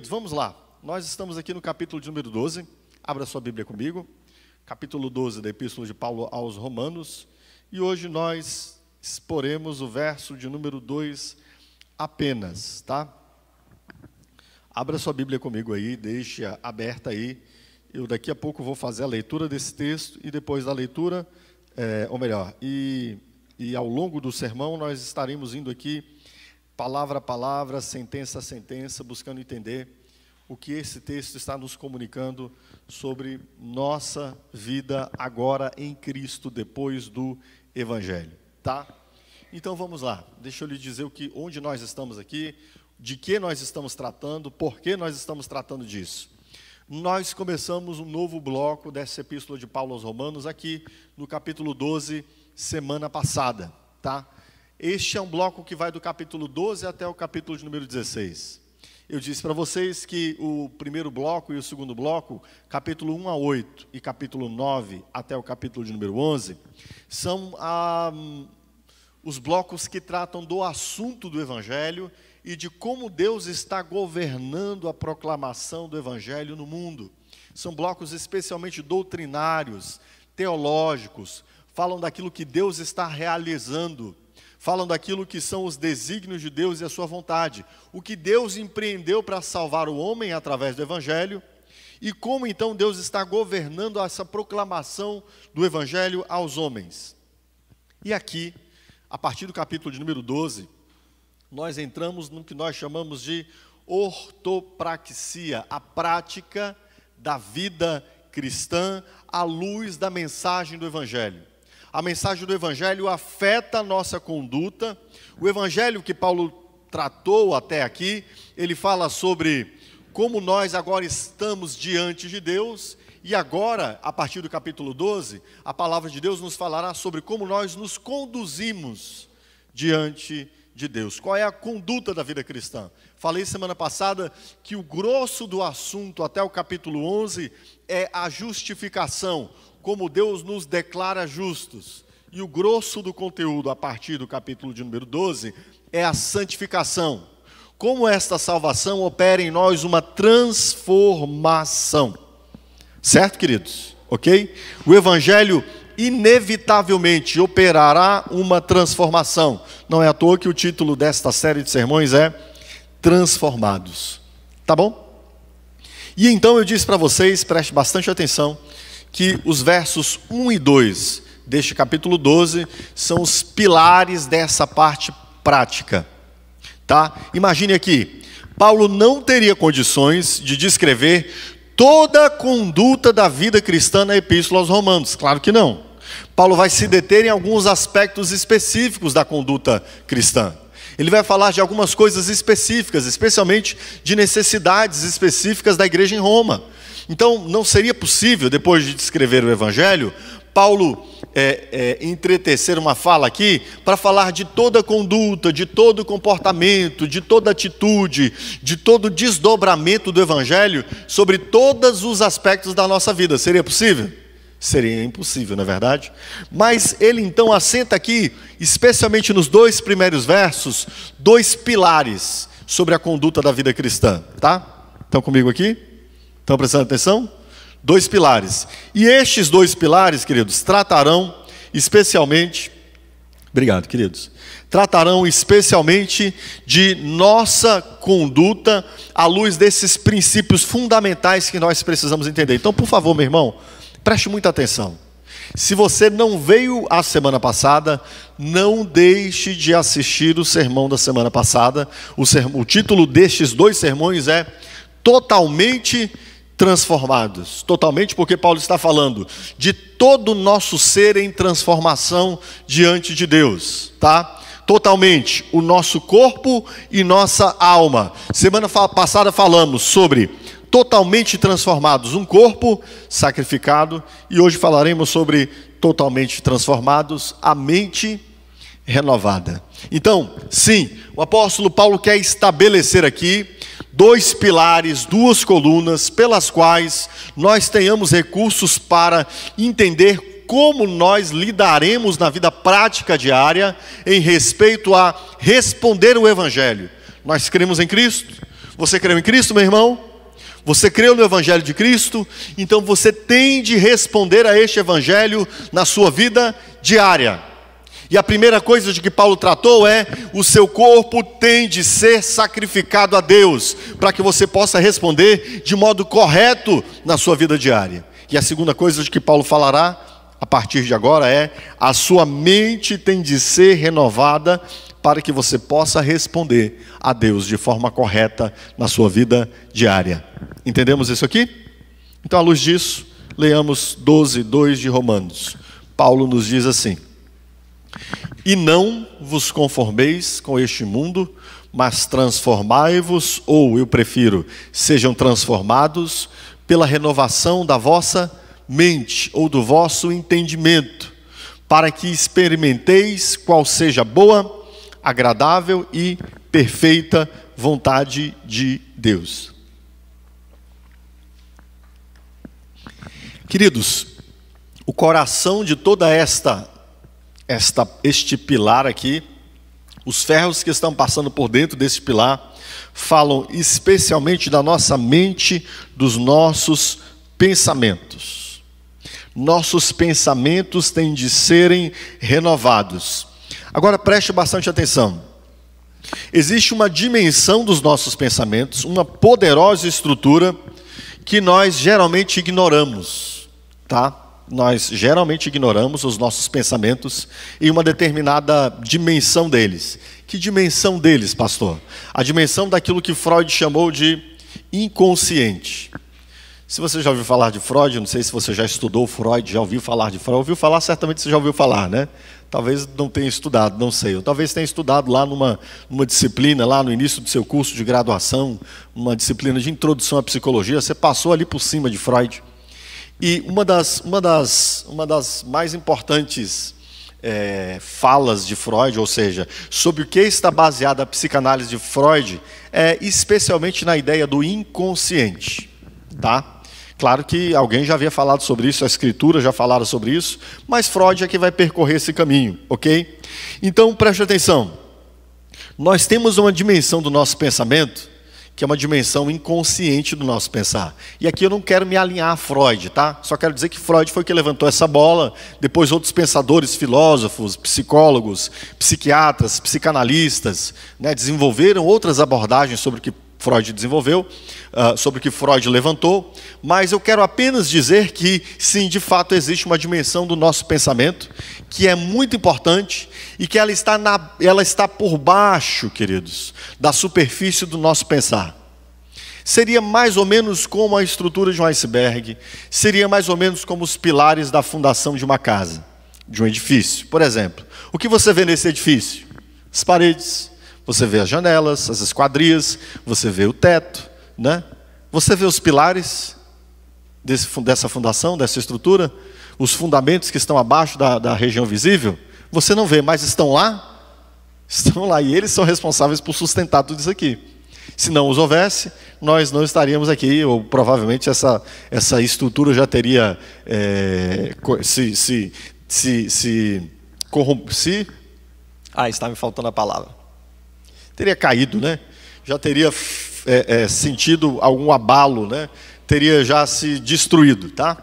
Vamos lá, nós estamos aqui no capítulo de número 12, abra sua Bíblia comigo, capítulo 12 da Epístola de Paulo aos Romanos, e hoje nós exporemos o verso de número 2 apenas, tá? Abra sua Bíblia comigo aí, deixe aberta aí, eu daqui a pouco vou fazer a leitura desse texto, e depois da leitura, e ao longo do sermão nós estaremos indo aqui, palavra a palavra, sentença a sentença, buscando entender o que esse texto está nos comunicando sobre nossa vida agora em Cristo, depois do Evangelho, tá? Então vamos lá, deixa eu lhe dizer onde nós estamos aqui, de que nós estamos tratando, por que nós estamos tratando disso. Nós começamos um novo bloco dessa Epístola de Paulo aos Romanos aqui no capítulo 12, semana passada, tá? Este é um bloco que vai do capítulo 12 até o capítulo de número 16. Eu disse para vocês que o primeiro bloco e o segundo bloco, capítulo 1 a 8 e capítulo 9 até o capítulo de número 11, são os blocos que tratam do assunto do Evangelho e de como Deus está governando a proclamação do Evangelho no mundo. São blocos especialmente doutrinários, teológicos, falam daquilo que Deus está realizando, falam daquilo que são os desígnios de Deus e a sua vontade, o que Deus empreendeu para salvar o homem através do Evangelho, e como então Deus está governando essa proclamação do Evangelho aos homens. E aqui, a partir do capítulo de número 12, nós entramos no que nós chamamos de ortopraxia, a prática da vida cristã à luz da mensagem do Evangelho. A mensagem do Evangelho afeta a nossa conduta. O Evangelho que Paulo tratou até aqui, ele fala sobre como nós agora estamos diante de Deus. E agora, a partir do capítulo 12, a palavra de Deus nos falará sobre como nós nos conduzimos diante de Deus. Qual é a conduta da vida cristã? Falei semana passada que o grosso do assunto até o capítulo 11 é a justificação, como Deus nos declara justos. E o grosso do conteúdo a partir do capítulo de número 12 é a santificação. Como esta salvação opera em nós uma transformação. Certo, queridos? Ok? O Evangelho inevitavelmente operará uma transformação. Não é à toa que o título desta série de sermões é Transformados. Tá bom? E então eu disse para vocês, preste bastante atenção, que os versos 1 e 2 deste capítulo 12 são os pilares dessa parte prática, tá? Imagine aqui, Paulo não teria condições de descrever toda a conduta da vida cristã na Epístola aos Romanos, claro que não. Paulo vai se deter em alguns aspectos específicos da conduta cristã. Ele vai falar de algumas coisas específicas, especialmente de necessidades específicas da igreja em Roma. Então, não seria possível, depois de descrever o Evangelho, Paulo entretecer uma fala aqui para falar de toda a conduta, de todo o comportamento, de toda atitude, de todo o desdobramento do Evangelho sobre todos os aspectos da nossa vida. Seria possível? Seria impossível, não é verdade? Mas ele então assenta aqui, especialmente nos dois primeiros versos, dois pilares sobre a conduta da vida cristã, tá? Estão comigo aqui? Estão prestando atenção? Dois pilares. E estes dois pilares, queridos, tratarão especialmente... Obrigado, queridos. Tratarão especialmente de nossa conduta à luz desses princípios fundamentais que nós precisamos entender. Então, por favor, meu irmão, preste muita atenção. Se você não veio a semana passada, não deixe de assistir o sermão da semana passada. O título destes dois sermões é Totalmente Transformados. Totalmente porque Paulo está falando de todo o nosso ser em transformação diante de Deus, tá? Totalmente, o nosso corpo e nossa alma. Semana passada falamos sobre totalmente transformados, um corpo sacrificado, e hoje falaremos sobre totalmente transformados, a mente renovada. Então, sim, o apóstolo Paulo quer estabelecer aqui dois pilares, duas colunas, pelas quais nós tenhamos recursos para entender como nós lidaremos na vida prática diária em respeito a responder o Evangelho. Nós cremos em Cristo. Você creu em Cristo, meu irmão? Você creu no Evangelho de Cristo? Então você tem de responder a este Evangelho na sua vida diária. E a primeira coisa de que Paulo tratou é: o seu corpo tem de ser sacrificado a Deus, para que você possa responder de modo correto na sua vida diária. E a segunda coisa de que Paulo falará a partir de agora é: a sua mente tem de ser renovada para que você possa responder a Deus de forma correta na sua vida diária. Entendemos isso aqui? Então, à luz disso, leamos 12:2 de Romanos. Paulo nos diz assim: e não vos conformeis com este mundo, mas transformai-vos, ou eu prefiro, sejam transformados pela renovação da vossa mente, ou do vosso entendimento, para que experimenteis qual seja a boa, agradável e perfeita vontade de Deus. Queridos, o coração de toda este pilar aqui, os ferros que estão passando por dentro desse pilar, falam especialmente da nossa mente, dos nossos pensamentos. Nossos pensamentos têm de serem renovados. Agora preste bastante atenção. Existe uma dimensão dos nossos pensamentos, uma poderosa estrutura que nós geralmente ignoramos, tá? Nós geralmente ignoramos os nossos pensamentos em uma determinada dimensão deles. Que dimensão deles, pastor? A dimensão daquilo que Freud chamou de inconsciente. Se você já ouviu falar de Freud, não sei se você já estudou Freud, já ouviu falar de Freud. Ouviu falar, certamente você já ouviu falar, né? Talvez não tenha estudado, não sei. Ou talvez tenha estudado lá numa disciplina, lá no início do seu curso de graduação, uma disciplina de introdução à psicologia, você passou ali por cima de Freud. E uma das mais importantes falas de Freud, ou seja, sobre o que está baseada a psicanálise de Freud, é especialmente na ideia do inconsciente, tá? Claro que alguém já havia falado sobre isso, a escritura já falaram sobre isso, mas Freud é que vai percorrer esse caminho, ok? Então preste atenção, nós temos uma dimensão do nosso pensamento, que é uma dimensão inconsciente do nosso pensar. E aqui eu não quero me alinhar a Freud, tá? Só quero dizer que Freud foi que levantou essa bola, depois outros pensadores, filósofos, psicólogos, psiquiatras, psicanalistas, né, desenvolveram outras abordagens sobre o que Freud desenvolveu, sobre o que Freud levantou, mas eu quero apenas dizer que, sim, de fato existe uma dimensão do nosso pensamento, que é muito importante, e que ela está por baixo, queridos, da superfície do nosso pensar. Seria mais ou menos como a estrutura de um iceberg, seria mais ou menos como os pilares da fundação de uma casa, de um edifício. Por exemplo, o que você vê nesse edifício? As paredes. Você vê as janelas, as esquadrias, você vê o teto, né? Você vê os pilares dessa fundação, dessa estrutura, os fundamentos que estão abaixo da região visível, você não vê, mas estão lá? Estão lá, e eles são responsáveis por sustentar tudo isso aqui. Se não os houvesse, nós não estaríamos aqui, ou provavelmente essa estrutura já teria está me faltando a palavra. Teria caído, né? Já teria sentido algum abalo, né? Teria já se destruído, tá?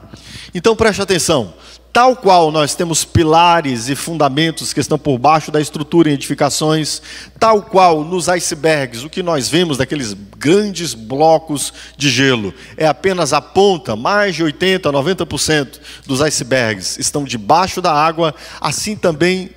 Então preste atenção, tal qual nós temos pilares e fundamentos que estão por baixo da estrutura em edificações, tal qual nos icebergs, o que nós vemos daqueles grandes blocos de gelo, é apenas a ponta, mais de 80%, 90% dos icebergs estão debaixo da água, assim também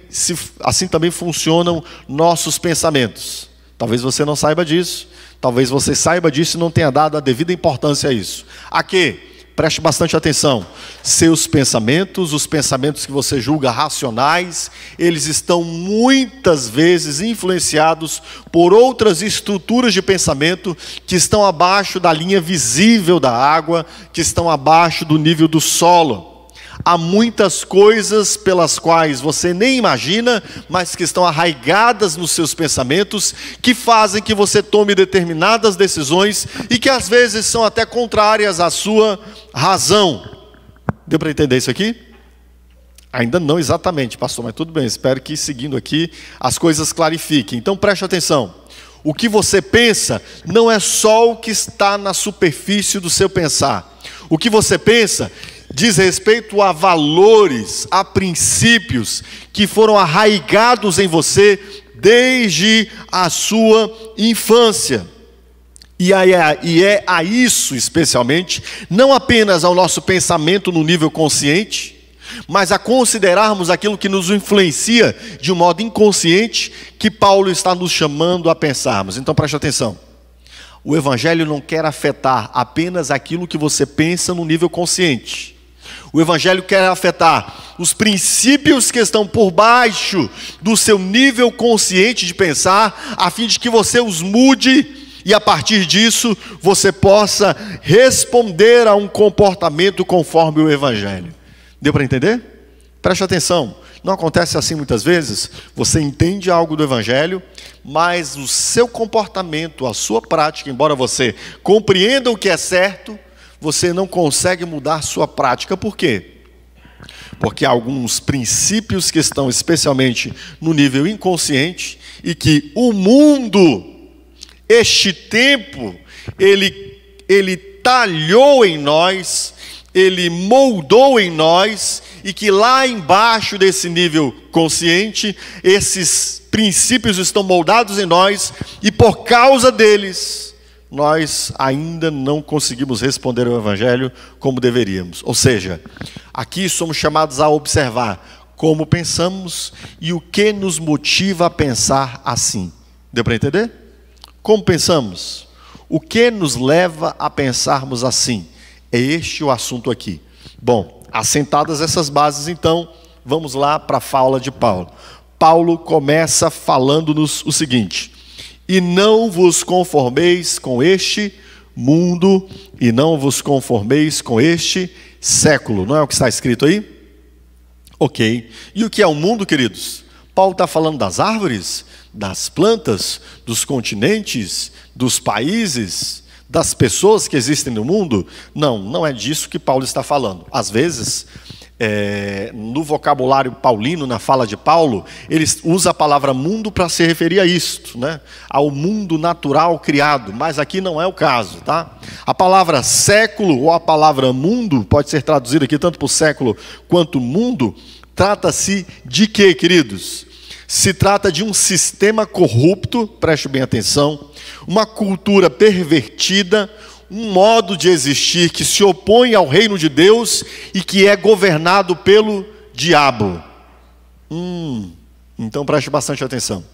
funcionam nossos pensamentos. Talvez você não saiba disso, talvez você saiba disso e não tenha dado a devida importância a isso. A quê? Preste bastante atenção. Seus pensamentos, os pensamentos que você julga racionais, eles estão muitas vezes influenciados por outras estruturas de pensamento que estão abaixo da linha visível da água, que estão abaixo do nível do solo. Há muitas coisas pelas quais você nem imagina, mas que estão arraigadas nos seus pensamentos, que fazem que você tome determinadas decisões e que às vezes são até contrárias à sua razão. Deu para entender isso aqui? Ainda não exatamente, pastor, mas tudo bem. Espero que seguindo aqui as coisas clarifiquem. Então preste atenção. O que você pensa não é só o que está na superfície do seu pensar. O que você pensa diz respeito a valores, a princípios que foram arraigados em você desde a sua infância. E é a isso especialmente, não apenas ao nosso pensamento no nível consciente, mas a considerarmos aquilo que nos influencia de um modo inconsciente, que Paulo está nos chamando a pensarmos. Então preste atenção. O Evangelho não quer afetar apenas aquilo que você pensa no nível consciente. O Evangelho quer afetar os princípios que estão por baixo do seu nível consciente de pensar, a fim de que você os mude e a partir disso você possa responder a um comportamento conforme o Evangelho. Deu para entender? Preste atenção. Não acontece assim muitas vezes? Você entende algo do Evangelho, mas o seu comportamento, a sua prática, embora você compreenda o que é certo, você não consegue mudar sua prática. Por quê? Porque há alguns princípios que estão especialmente no nível inconsciente e que o mundo, este tempo, ele talhou em nós, ele moldou em nós, e que lá embaixo desse nível consciente, esses princípios estão moldados em nós, e por causa deles, nós ainda não conseguimos responder ao Evangelho como deveríamos. Ou seja, aqui somos chamados a observar como pensamos e o que nos motiva a pensar assim. Deu para entender? Como pensamos? O que nos leva a pensarmos assim? É este o assunto aqui. Bom, assentadas essas bases, então, vamos lá para a fala de Paulo. Paulo começa falando-nos o seguinte: e não vos conformeis com este mundo, e não vos conformeis com este século. Não é o que está escrito aí? Ok. E o que é o mundo, queridos? Paulo está falando das árvores, das plantas, dos continentes, dos países, das pessoas que existem no mundo? Não, não é disso que Paulo está falando. Às vezes, no vocabulário paulino, na fala de Paulo, ele usa a palavra mundo para se referir a isto, né? Ao mundo natural criado, mas aqui não é o caso, tá? A palavra século ou a palavra mundo, pode ser traduzida aqui tanto por século quanto mundo, trata-se de quê, queridos? Se trata de um sistema corrupto, preste bem atenção, uma cultura pervertida, um modo de existir que se opõe ao reino de Deus e que é governado pelo diabo. Então preste bastante atenção.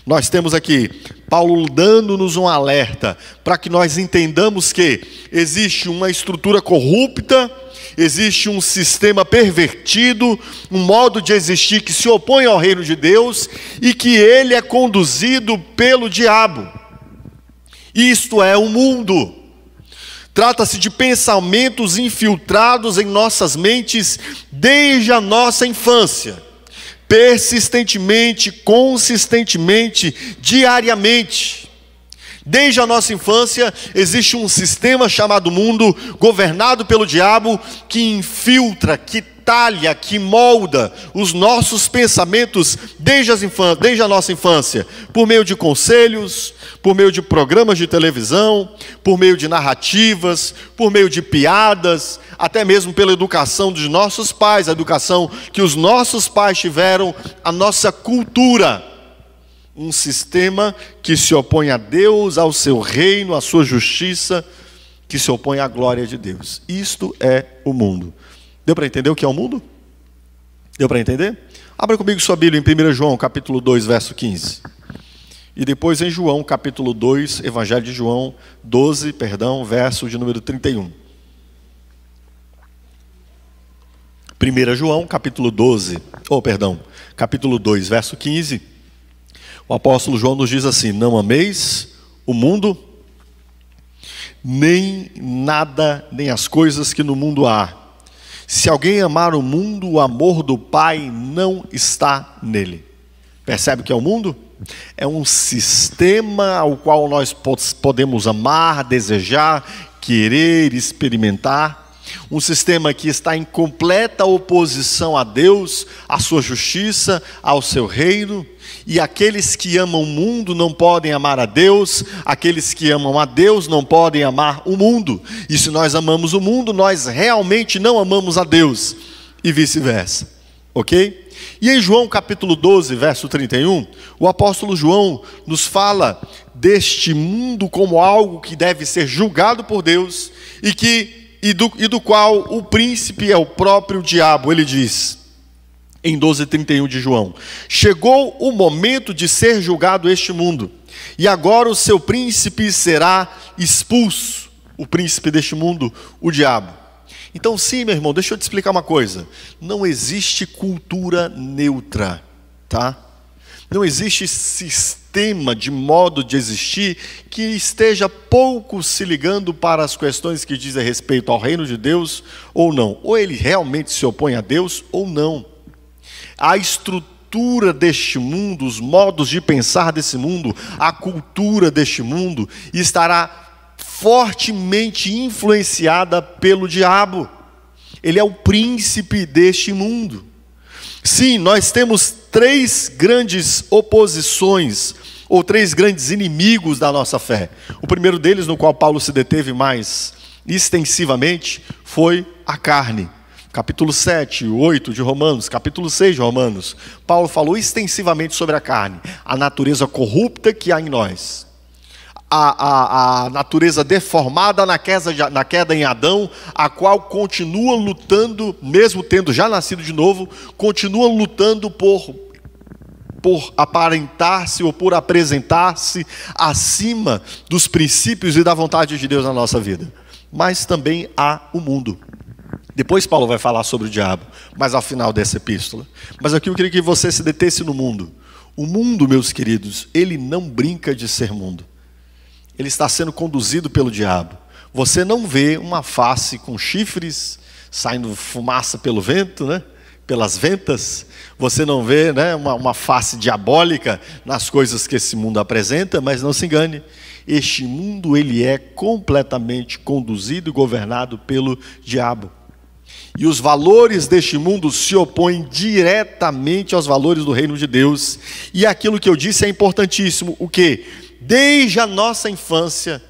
Nós temos aqui Paulo dando-nos um alerta para que nós entendamos que existe uma estrutura corrupta, existe um sistema pervertido, um modo de existir que se opõe ao reino de Deus e que ele é conduzido pelo diabo. Isto é o mundo. Trata-se de pensamentos infiltrados em nossas mentes desde a nossa infância, persistentemente, consistentemente, diariamente. Desde a nossa infância existe um sistema chamado mundo, governado pelo diabo, que infiltra, que talha, que molda os nossos pensamentos desde a nossa infância, por meio de conselhos, por meio de programas de televisão, por meio de narrativas, por meio de piadas, até mesmo pela educação dos nossos pais, a educação que os nossos pais tiveram, a nossa cultura. Um sistema que se opõe a Deus, ao seu reino, à sua justiça, que se opõe à glória de Deus. Isto é o mundo. Deu para entender o que é o mundo? Deu para entender? Abra comigo sua Bíblia em 1 João, capítulo 2, verso 15. E depois em João, capítulo 2, Evangelho de João, 12, verso de número 31. 1 João, capítulo 2, verso 15. O apóstolo João nos diz assim: não ameis o mundo, nem nada, nem as coisas que no mundo há. Se alguém amar o mundo, o amor do Pai não está nele. Percebe o que é o mundo? É um sistema ao qual nós podemos amar, desejar, querer, experimentar. Um sistema que está em completa oposição a Deus, à sua justiça, ao seu reino. E aqueles que amam o mundo não podem amar a Deus, aqueles que amam a Deus não podem amar o mundo. E se nós amamos o mundo, nós realmente não amamos a Deus, e vice-versa, ok? E em João capítulo 12, verso 31, o apóstolo João nos fala deste mundo como algo que deve ser julgado por Deus, e do qual o príncipe é o próprio diabo. Ele diz, em 12:31 de João: chegou o momento de ser julgado este mundo, e agora o seu príncipe será expulso. O príncipe deste mundo, o diabo. Então sim, meu irmão, deixa eu te explicar uma coisa. Não existe cultura neutra, tá? Não existe sistema de modo de existir que esteja pouco se ligando para as questões que dizem respeito ao reino de Deus ou não. Ou ele realmente se opõe a Deus ou não. A estrutura deste mundo, os modos de pensar desse mundo, a cultura deste mundo estará fortemente influenciada pelo diabo. Ele é o príncipe deste mundo. Sim, nós temos 3 grandes oposições, ou 3 grandes inimigos da nossa fé. O primeiro deles, no qual Paulo se deteve mais extensivamente, foi a carne. Capítulo 7, 8 de Romanos, capítulo 6 de Romanos, Paulo falou extensivamente sobre a carne, a natureza corrupta que há em nós. A natureza deformada na queda em Adão, a qual continua lutando, mesmo tendo já nascido de novo, continua lutando por aparentar-se ou por apresentar-se acima dos princípios e da vontade de Deus na nossa vida. Mas também há o mundo. Depois Paulo vai falar sobre o diabo, mas ao final dessa epístola. Mas aqui eu queria que você se detesse no mundo. O mundo, meus queridos, ele não brinca de ser mundo. Ele está sendo conduzido pelo diabo. Você não vê uma face com chifres, saindo fumaça pelo vento, né? Pelas ventas. Você não vê, né, uma face diabólica nas coisas que esse mundo apresenta, mas não se engane. Este mundo ele é completamente conduzido e governado pelo diabo. E os valores deste mundo se opõem diretamente aos valores do reino de Deus. E aquilo que eu disse é importantíssimo. O quê? Desde a nossa infância,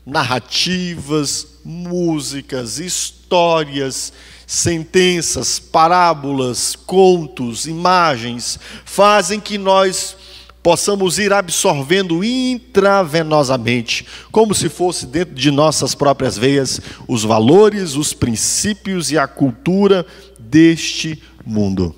narrativas, músicas, histórias, sentenças, parábolas, contos, imagens, fazem que nós possamos ir absorvendo intravenosamente, como se fosse dentro de nossas próprias veias, os valores, os princípios e a cultura deste mundo.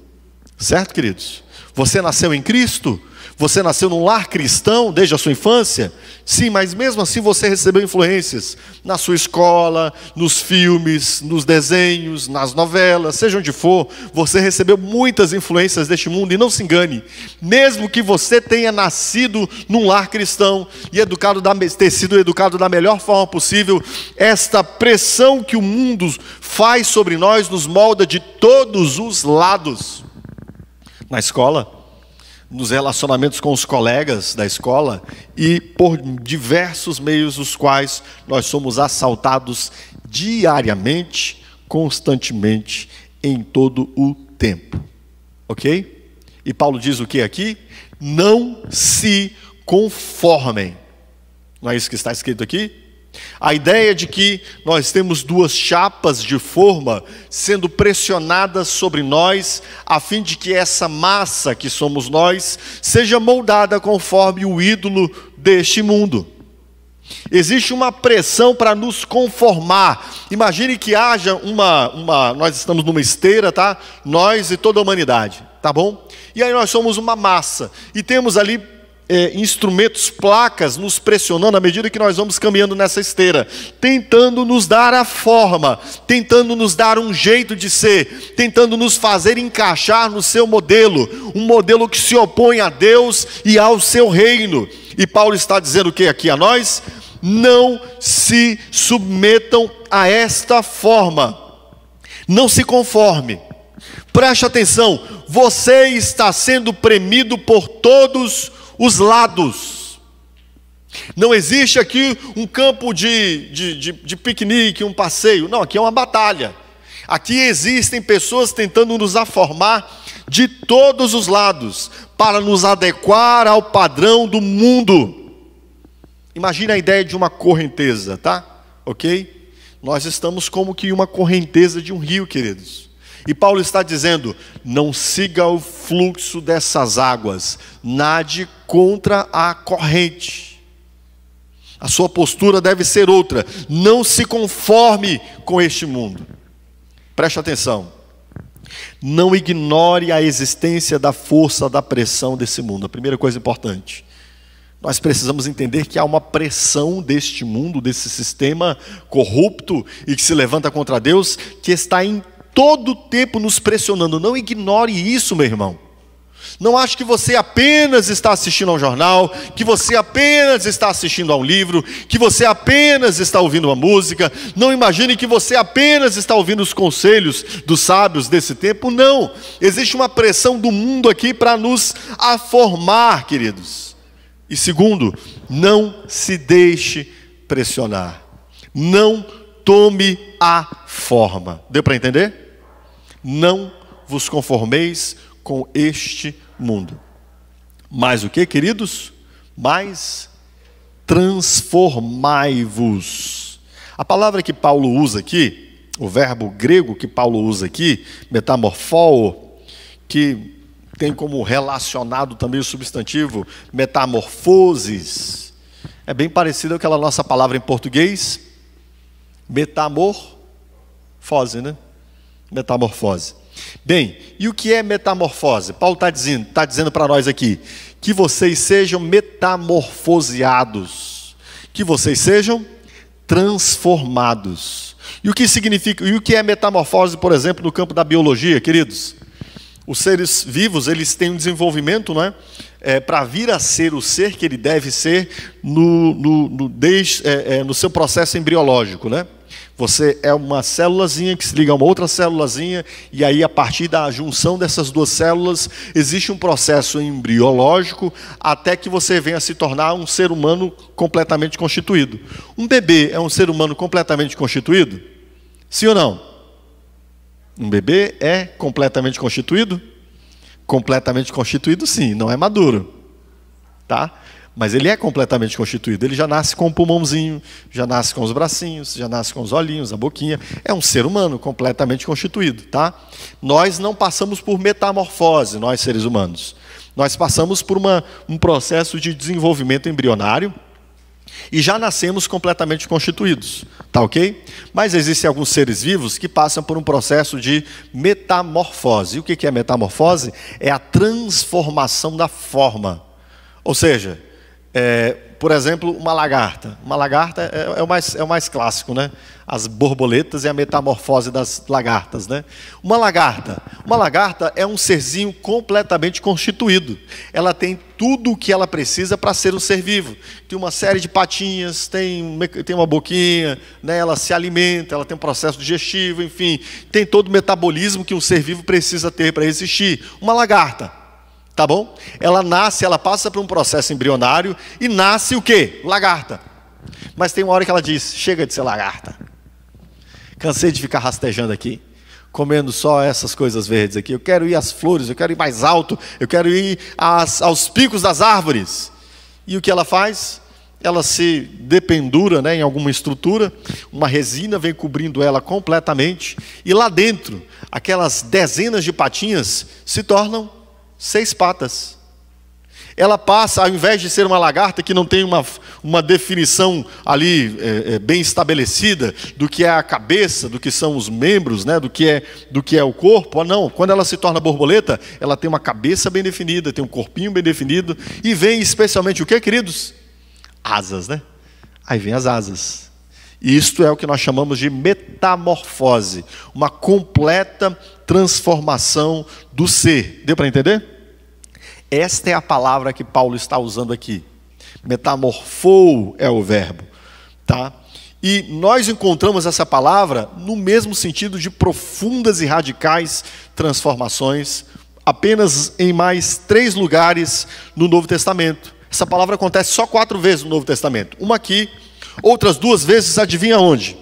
Certo, queridos? Você nasceu em Cristo? Você nasceu num lar cristão desde a sua infância? Sim, mas mesmo assim você recebeu influências na sua escola, nos filmes, nos desenhos, nas novelas, seja onde for. Você recebeu muitas influências deste mundo. E não se engane, mesmo que você tenha nascido num lar cristão e ter sido educado da melhor forma possível, esta pressão que o mundo faz sobre nós nos molda de todos os lados. Na escola, nos relacionamentos com os colegas da escola e por diversos meios os quais nós somos assaltados diariamente, constantemente, em todo o tempo. Ok? E Paulo diz o que aqui? Não se conformem. Não é isso que está escrito aqui? A ideia de que nós temos 2 chapas de forma sendo pressionadas sobre nós, a fim de que essa massa que somos nós, seja moldada conforme o ídolo deste mundo. Existe uma pressão para nos conformar. Imagine que haja nós estamos numa esteira, tá? Nós e toda a humanidade, tá bom? E aí nós somos uma massa, e temos ali instrumentos, placas nos pressionando à medida que nós vamos caminhando nessa esteira, tentando nos dar a forma, tentando nos dar um jeito de ser, tentando nos fazer encaixar no seu modelo, um modelo que se opõe a Deus e ao seu reino. E Paulo está dizendo o que aqui a nós? Não se submetam a esta forma. Não se conforme. Preste atenção, você está sendo premido por todos os lados. Não existe aqui um campo de piquenique, um passeio. Não, aqui é uma batalha. Aqui existem pessoas tentando nos aformar de todos os lados, para nos adequar ao padrão do mundo. Imagine a ideia de uma correnteza, tá? Ok? Nós estamos como que uma correnteza de um rio, queridos. E Paulo está dizendo, não siga o fluxo dessas águas, nade contra a corrente. A sua postura deve ser outra, não se conforme com este mundo. Preste atenção, não ignore a existência da força da pressão desse mundo. A primeira coisa importante, nós precisamos entender que há uma pressão deste mundo, desse sistema corrupto e que se levanta contra Deus, que está em todo o tempo nos pressionando. Não ignore isso, meu irmão. Não ache que você apenas está assistindo a um jornal, que você apenas está assistindo a um livro, que você apenas está ouvindo uma música. Não imagine que você apenas está ouvindo os conselhos dos sábios desse tempo. Não, existe uma pressão do mundo aqui para nos aformar, queridos. E segundo, não se deixe pressionar. Não tome a forma. Deu para entender? Não vos conformeis com este mundo. Mas o que, queridos? Mas transformai-vos. A palavra que Paulo usa aqui, o verbo grego que Paulo usa aqui, metamorfo, que tem como relacionado também o substantivo metamorfoses, é bem parecido com aquela nossa palavra em português, metamorfose, né? Metamorfose. Bem, e o que é metamorfose? Paulo está dizendo para nós aqui, que vocês sejam metamorfoseados, que vocês sejam transformados. E o que significa, e o que é metamorfose, por exemplo, no campo da biologia, queridos? Os seres vivos, eles têm um desenvolvimento, não é? Para vir a ser o ser que ele deve ser no seu processo embriológico, né? Você é uma célulazinha que se liga a uma outra célulazinha, e aí a partir da junção dessas duas células, existe um processo embriológico até que você venha a se tornar um ser humano completamente constituído. Um bebê é um ser humano completamente constituído? Sim ou não? Um bebê é completamente constituído? Completamente constituído, sim, não é maduro, tá? Mas ele é completamente constituído, ele já nasce com um pulmãozinho, já nasce com os bracinhos, já nasce com os olhinhos, a boquinha. É um ser humano completamente constituído, tá? Nós não passamos por metamorfose, nós seres humanos. Nós passamos por um processo de desenvolvimento embrionário e já nascemos completamente constituídos, tá ok? Mas existem alguns seres vivos que passam por um processo de metamorfose. E o que é metamorfose? É a transformação da forma. Ou seja, por exemplo, uma lagarta. Uma lagarta é o mais clássico, né? As borboletas e a metamorfose das lagartas, né? Uma lagarta é um serzinho completamente constituído. Ela tem tudo o que ela precisa para ser um ser vivo. Tem uma série de patinhas, tem uma boquinha, né? Ela se alimenta, ela tem um processo digestivo, enfim, tem todo o metabolismo que um ser vivo precisa ter para existir. Uma lagarta. Tá bom? Ela nasce, ela passa por um processo embrionário e nasce o quê? Lagarta. Mas tem uma hora que ela diz, chega de ser lagarta. Cansei de ficar rastejando aqui, comendo só essas coisas verdes aqui. Eu quero ir às flores, eu quero ir mais alto, eu quero ir aos picos das árvores. E o que ela faz? Ela se dependura, né, em alguma estrutura, uma resina vem cobrindo ela completamente, e lá dentro, aquelas dezenas de patinhas se tornam 6 patas. Ela passa, ao invés de ser uma lagarta que não tem uma definição ali bem estabelecida do que é a cabeça, do que são os membros, né, do que é o corpo, não. Quando ela se torna borboleta, ela tem uma cabeça bem definida, tem um corpinho bem definido, e vem especialmente o que, queridos? Asas, né? Aí vem as asas. Isto é o que nós chamamos de metamorfose, uma completa transformação do ser. Deu para entender? Esta é a palavra que Paulo está usando aqui. Metamorfou é o verbo, tá? E nós encontramos essa palavra no mesmo sentido de profundas e radicais transformações, apenas em mais 3 lugares no Novo Testamento. Essa palavra acontece só 4 vezes no Novo Testamento. Uma aqui, outras 2 vezes, adivinha onde?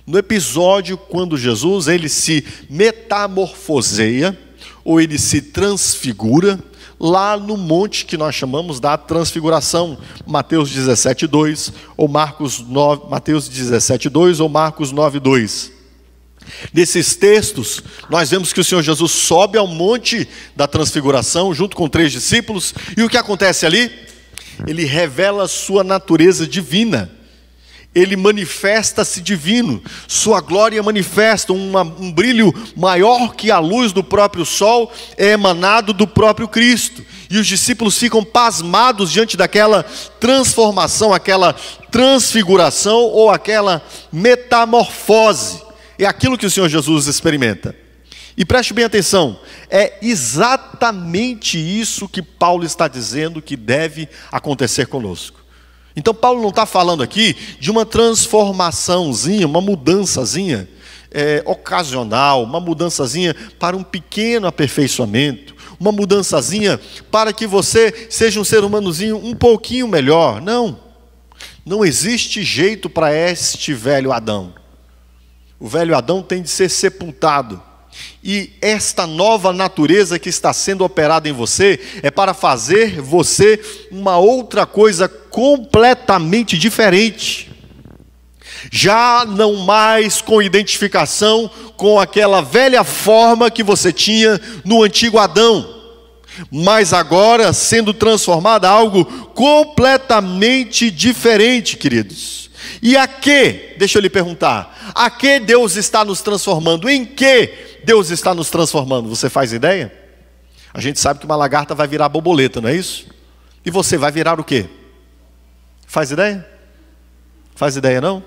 No episódio quando Jesus ele se metamorfoseia, ou ele se transfigura, lá no monte que nós chamamos da transfiguração, Mateus 17:2 ou Marcos 9:2. Nesses textos, nós vemos que o Senhor Jesus sobe ao monte da transfiguração, junto com 3 discípulos, e o que acontece ali? Ele revela a sua natureza divina, ele manifesta-se divino, sua glória manifesta, um brilho maior que a luz do próprio sol é emanado do próprio Cristo, e os discípulos ficam pasmados diante daquela transformação, aquela transfiguração ou aquela metamorfose. É aquilo que o Senhor Jesus experimenta. E preste bem atenção, é exatamente isso que Paulo está dizendo que deve acontecer conosco. Então Paulo não está falando aqui de uma transformaçãozinha, uma mudançazinha ocasional, uma mudançazinha para um pequeno aperfeiçoamento, uma mudançazinha para que você seja um ser humanozinho um pouquinho melhor. Não, não existe jeito para este velho Adão. O velho Adão tem de ser sepultado. E esta nova natureza que está sendo operada em você é para fazer você uma outra coisa completamente diferente. Já não mais com identificação com aquela velha forma que você tinha no antigo Adão, mas agora sendo transformada em algo completamente diferente, queridos. E a que? Deixa eu lhe perguntar. A que Deus está nos transformando? Em que Deus está nos transformando? Você faz ideia? A gente sabe que uma lagarta vai virar borboleta, não é isso? E você vai virar o quê? Faz ideia? Faz ideia não?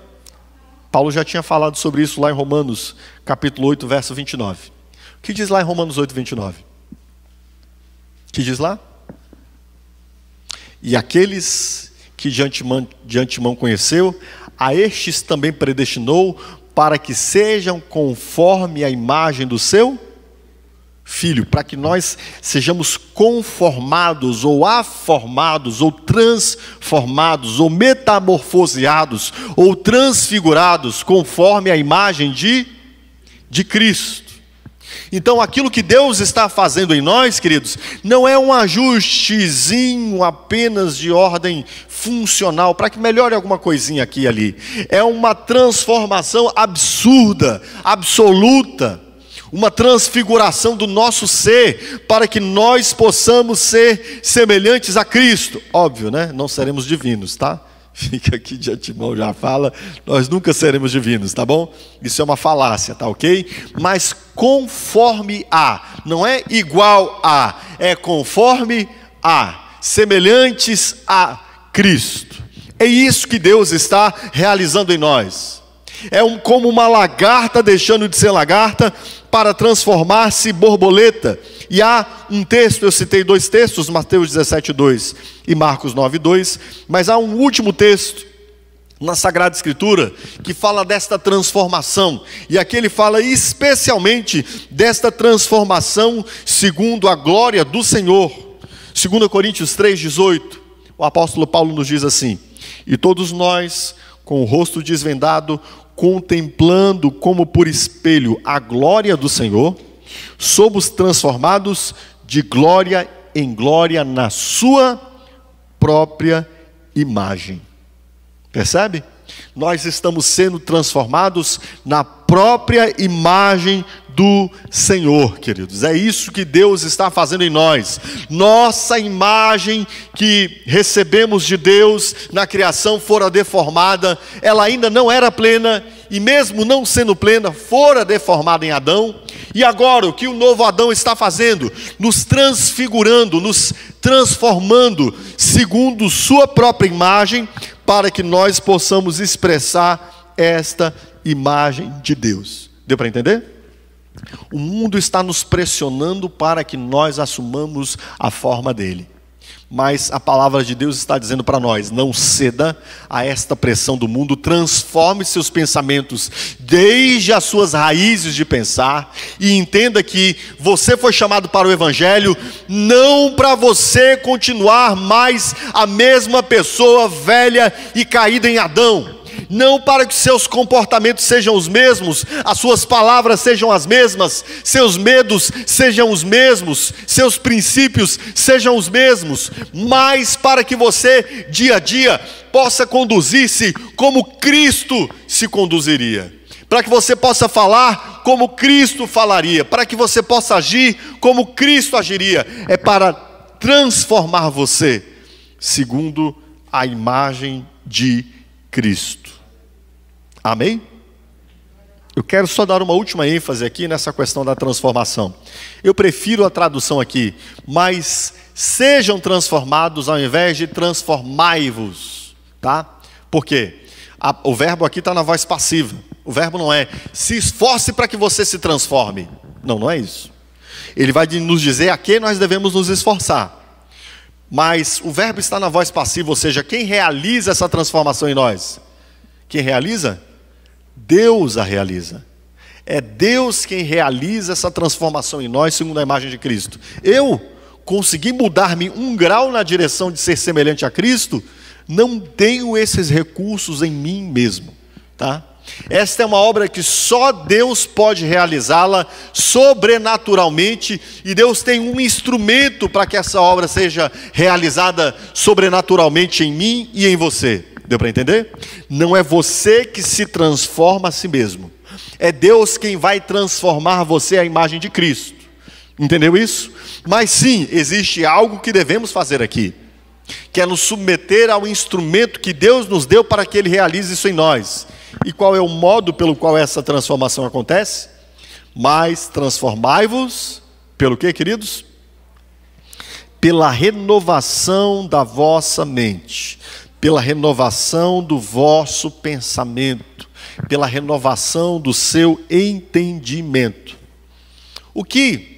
Paulo já tinha falado sobre isso lá em Romanos, capítulo 8, verso 29. O que diz lá em Romanos 8, 29? O que diz lá? E aqueles que de antemão conheceu, a estes também predestinou para que sejam conforme a imagem do seu Filho, para que nós sejamos conformados, ou aformados, ou transformados, ou metamorfoseados, ou transfigurados, conforme a imagem de Cristo. Então aquilo que Deus está fazendo em nós, queridos, não é um ajustezinho apenas de ordem funcional, para que melhore alguma coisinha aqui e ali. É uma transformação absurda, absoluta, uma transfiguração do nosso ser, para que nós possamos ser semelhantes a Cristo. Óbvio, né? Não seremos divinos, tá? Fica aqui de antemão, já fala, nós nunca seremos divinos, tá bom? Isso é uma falácia, tá ok? Mas conforme a, não é igual a, é conforme a, semelhantes a Cristo. É isso que Deus está realizando em nós. É como uma lagarta deixando de ser lagarta para transformar-se em borboleta. E há um texto, eu citei 2 textos, Mateus 17:2 e Marcos 9:2, mas há um último texto na Sagrada Escritura que fala desta transformação, e aqui ele fala especialmente desta transformação segundo a glória do Senhor. 2 Coríntios 3:18, o apóstolo Paulo nos diz assim: e todos nós, com o rosto desvendado, contemplando como por espelho a glória do Senhor, somos transformados de glória em glória na sua própria imagem. Percebe? Nós estamos sendo transformados na própria imagem do Senhor, queridos. É isso que Deus está fazendo em nós. Nossa imagem que recebemos de Deus na criação fora deformada, ela ainda não era plena, e mesmo não sendo plena, fora deformada em Adão. E agora, o que o novo Adão está fazendo? Nos transfigurando, nos transformando segundo sua própria imagem, para que nós possamos expressar esta imagem de Deus. Deu para entender? O mundo está nos pressionando para que nós assumamos a forma dele. Mas a palavra de Deus está dizendo para nós: não ceda a esta pressão do mundo, transforme seus pensamentos desde as suas raízes de pensar, e entenda que você foi chamado para o Evangelho, não para você continuar mais a mesma pessoa velha e caída em Adão, não para que seus comportamentos sejam os mesmos, as suas palavras sejam as mesmas, seus medos sejam os mesmos, seus princípios sejam os mesmos, mas para que você, dia a dia, possa conduzir-se como Cristo se conduziria, para que você possa falar como Cristo falaria, para que você possa agir como Cristo agiria. É para transformar você segundo a imagem de Cristo. Amém? Eu quero só dar uma última ênfase aqui nessa questão da transformação. Eu prefiro a tradução aqui, mas sejam transformados ao invés de transformai-vos, tá? Por quê? O verbo aqui está na voz passiva. O verbo não é se esforce para que você se transforme. Não, não é isso. Ele vai nos dizer a que nós devemos nos esforçar. Mas o verbo está na voz passiva, ou seja, quem realiza essa transformação em nós? Quem realiza? Deus a realiza. É Deus quem realiza essa transformação em nós segundo a imagem de Cristo. Eu consegui mudar-me 1 grau na direção de ser semelhante a Cristo, não tenho esses recursos em mim mesmo, tá? Esta é uma obra que só Deus pode realizá-la sobrenaturalmente, e Deus tem um instrumento para que essa obra seja realizada sobrenaturalmente em mim e em você. Deu para entender? Não é você que se transforma a si mesmo, é Deus quem vai transformar você à imagem de Cristo. Entendeu isso? Mas sim, existe algo que devemos fazer aqui, que é nos submeter ao instrumento que Deus nos deu para que Ele realize isso em nós. E qual é o modo pelo qual essa transformação acontece? Mas transformai-vos pelo quê, queridos? Pela renovação da vossa mente, pela renovação do vosso pensamento, pela renovação do seu entendimento. O que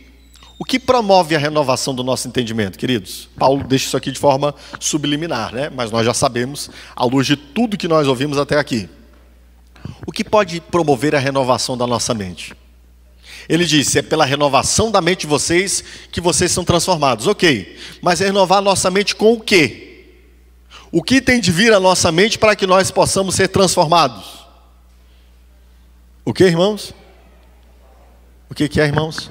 promove a renovação do nosso entendimento, queridos? Paulo deixa isso aqui de forma subliminar, né? Mas nós já sabemos, à luz de tudo que nós ouvimos até aqui. O que pode promover a renovação da nossa mente? Ele disse: é pela renovação da mente de vocês que vocês são transformados. Ok, mas renovar a nossa mente com o quê? O que tem de vir à nossa mente para que nós possamos ser transformados? O que, irmãos? O que é, irmãos?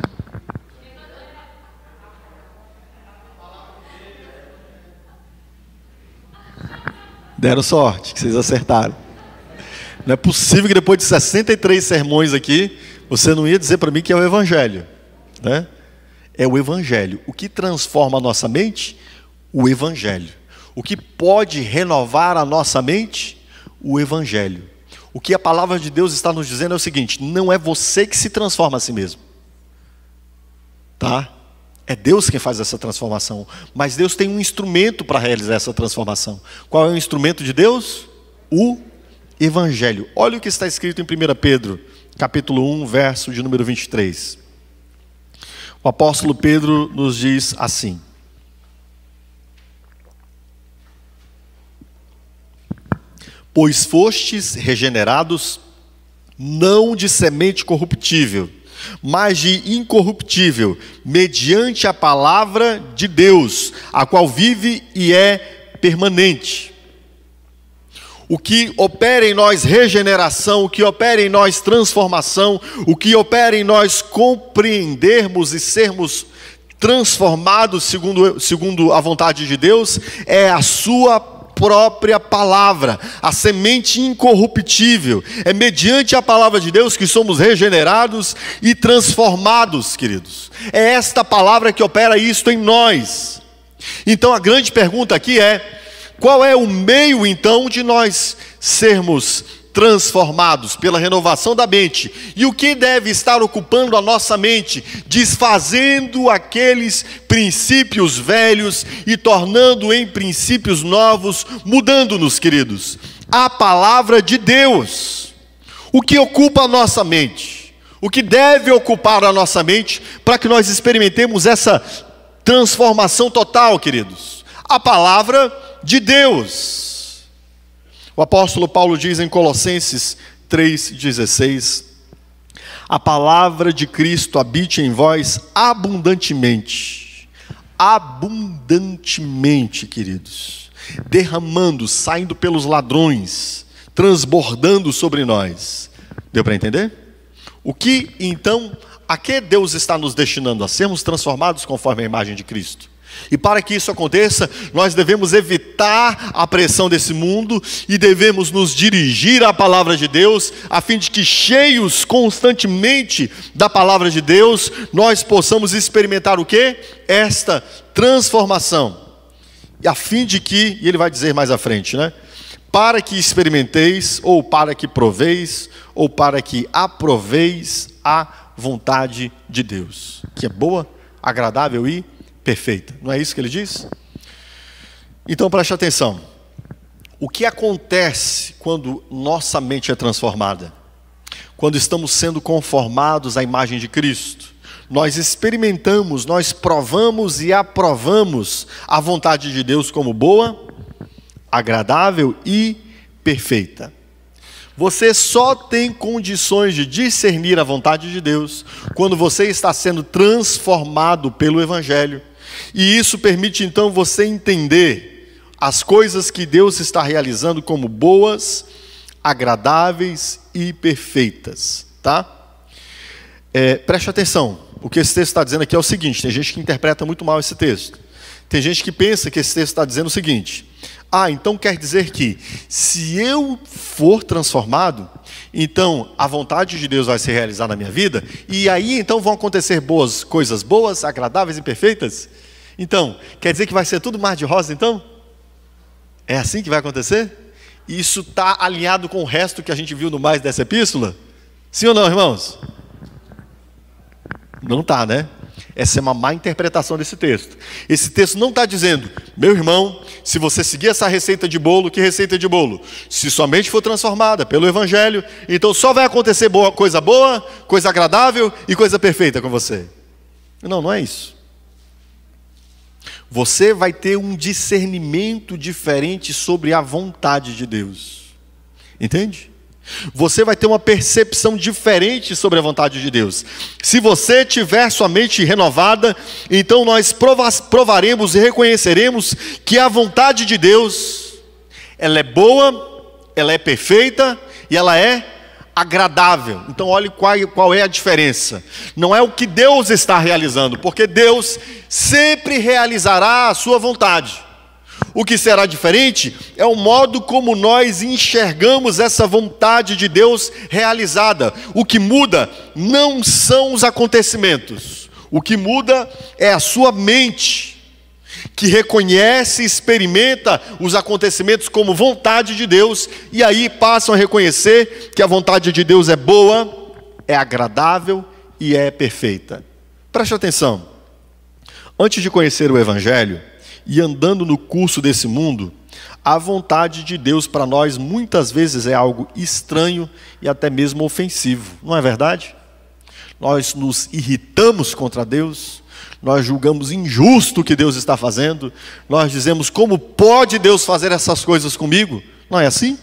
Deram sorte, que vocês acertaram. Não é possível que depois de 63 sermões aqui, você não ia dizer para mim que é o Evangelho, né? É o Evangelho. O que transforma a nossa mente? O Evangelho. O que pode renovar a nossa mente? O Evangelho. O que a palavra de Deus está nos dizendo é o seguinte: não é você que se transforma a si mesmo, tá? É Deus quem faz essa transformação, mas Deus tem um instrumento para realizar essa transformação. Qual é o instrumento de Deus? O Evangelho. Olha o que está escrito em 1 Pedro, capítulo 1, verso de número 23. O apóstolo Pedro nos diz assim: pois fostes regenerados, não de semente corruptível, mas de incorruptível, mediante a palavra de Deus, a qual vive e é permanente. O que opera em nós regeneração, o que opera em nós transformação, o que opera em nós compreendermos e sermos transformados segundo a vontade de Deus, é a sua própria palavra, a semente incorruptível. É mediante a palavra de Deus que somos regenerados e transformados, queridos. É esta palavra que opera isto em nós. Então a grande pergunta aqui é: qual é o meio então de nós sermos transformados? Pela renovação da mente. E o que deve estar ocupando a nossa mente? Desfazendo aqueles princípios velhos e tornando em princípios novos, mudando-nos, queridos. A palavra de Deus. O que ocupa a nossa mente? O que deve ocupar a nossa mente para que nós experimentemos essa transformação total, queridos? a palavra de Deus. O apóstolo Paulo diz em Colossenses 3,16: a palavra de Cristo habite em vós abundantemente. Abundantemente, queridos. Derramando, saindo pelos ladrões, transbordando sobre nós. Deu para entender? O que, então, a que Deus está nos destinando? A sermos transformados conforme a imagem de Cristo. E para que isso aconteça, nós devemos evitar a pressão desse mundo e devemos nos dirigir à palavra de Deus, a fim de que, cheios constantemente da palavra de Deus, nós possamos experimentar o quê? Esta transformação. E a fim de que, e ele vai dizer mais à frente, né? Para que experimenteis, ou para que proveis, ou para que aproveis a vontade de Deus, que é boa, agradável e perfeita. Não é isso que ele diz? Então preste atenção. O que acontece quando nossa mente é transformada? Quando estamos sendo conformados à imagem de Cristo, nós experimentamos, nós provamos e aprovamos a vontade de Deus como boa, agradável e perfeita. Você só tem condições de discernir a vontade de Deus quando você está sendo transformado pelo Evangelho. E isso permite então você entender as coisas que Deus está realizando como boas, agradáveis e perfeitas, tá? Preste atenção, o que esse texto está dizendo aqui é o seguinte: tem gente que interpreta muito mal esse texto. Tem gente que pensa que esse texto está dizendo o seguinte: então quer dizer que se eu for transformado, então a vontade de Deus vai se realizar na minha vida, e aí então vão acontecer coisas boas, agradáveis e perfeitas? Então, quer dizer que vai ser tudo mar de rosa então? É assim que vai acontecer? E isso está alinhado com o resto que a gente viu no mais dessa epístola? Sim ou não, irmãos? Não está, né? Essa é uma má interpretação desse texto. Esse texto não está dizendo: meu irmão, se você seguir essa receita de bolo, que receita de bolo? Se sua mente for transformada pelo Evangelho, então só vai acontecer coisa boa, coisa agradável e coisa perfeita com você. Não, não é isso. Você vai ter um discernimento diferente sobre a vontade de Deus. Entende? Você vai ter uma percepção diferente sobre a vontade de Deus. Se você tiver sua mente renovada, então nós provaremos e reconheceremos que a vontade de Deus, ela é boa, ela é perfeita e ela é agradável. Então olhe qual é a diferença. Não é o que Deus está realizando, porque Deus sempre realizará a sua vontade. O que será diferente é o modo como nós enxergamos essa vontade de Deus realizada. O que muda não são os acontecimentos. O que muda é a sua mente, que reconhece e experimenta os acontecimentos como vontade de Deus, e aí passam a reconhecer que a vontade de Deus é boa, é agradável e é perfeita. Preste atenção. Antes de conhecer o Evangelho, e andando no curso desse mundo, a vontade de Deus para nós muitas vezes é algo estranho e até mesmo ofensivo, não é verdade? Nós nos irritamos contra Deus, nós julgamos injusto o que Deus está fazendo, nós dizemos: como pode Deus fazer essas coisas comigo? Não é assim?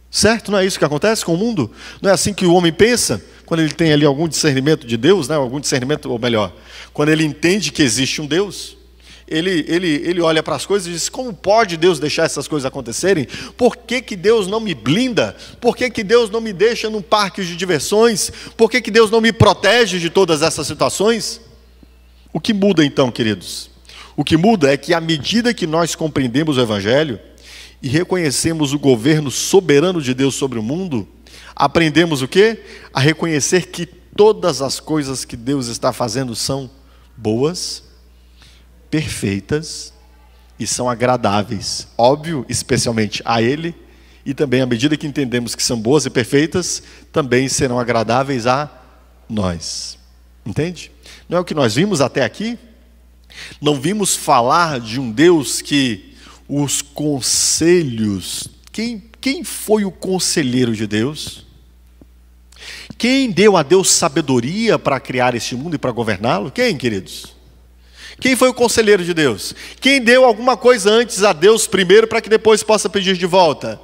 Certo? Não é isso que acontece com o mundo? Não é assim que o homem pensa quando ele tem ali algum discernimento de Deus, né? Algum discernimento, ou melhor, quando ele entende que existe um Deus? Ele olha para as coisas e diz: como pode Deus deixar essas coisas acontecerem? Por que Deus não me blinda? Por que Deus não me deixa num parque de diversões? Por que Deus não me protege de todas essas situações? O que muda então, queridos? O que muda é que à medida que nós compreendemos o Evangelho e reconhecemos o governo soberano de Deus sobre o mundo, aprendemos o quê? A reconhecer que todas as coisas que Deus está fazendo são boas, perfeitas e são agradáveis. Óbvio, especialmente a Ele, e também à medida que entendemos que são boas e perfeitas, também serão agradáveis a nós. Entende? Não é o que nós vimos até aqui? Não vimos falar de um Deus que os conselhos... Quem foi o conselheiro de Deus? Quem deu a Deus sabedoria para criar este mundo e para governá-lo? Quem, queridos? Quem foi o conselheiro de Deus? Quem deu alguma coisa antes a Deus primeiro para que depois possa pedir de volta?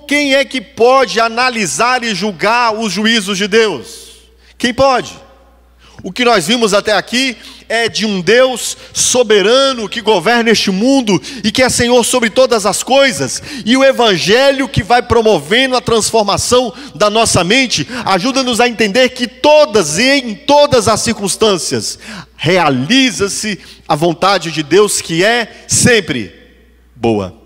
Quem é que pode analisar e julgar os juízos de Deus? Quem pode? O que nós vimos até aqui é de um Deus soberano que governa este mundo e que é Senhor sobre todas as coisas. E o Evangelho, que vai promovendo a transformação da nossa mente, ajuda-nos a entender que todas e em todas as circunstâncias realiza-se a vontade de Deus, que é sempre boa.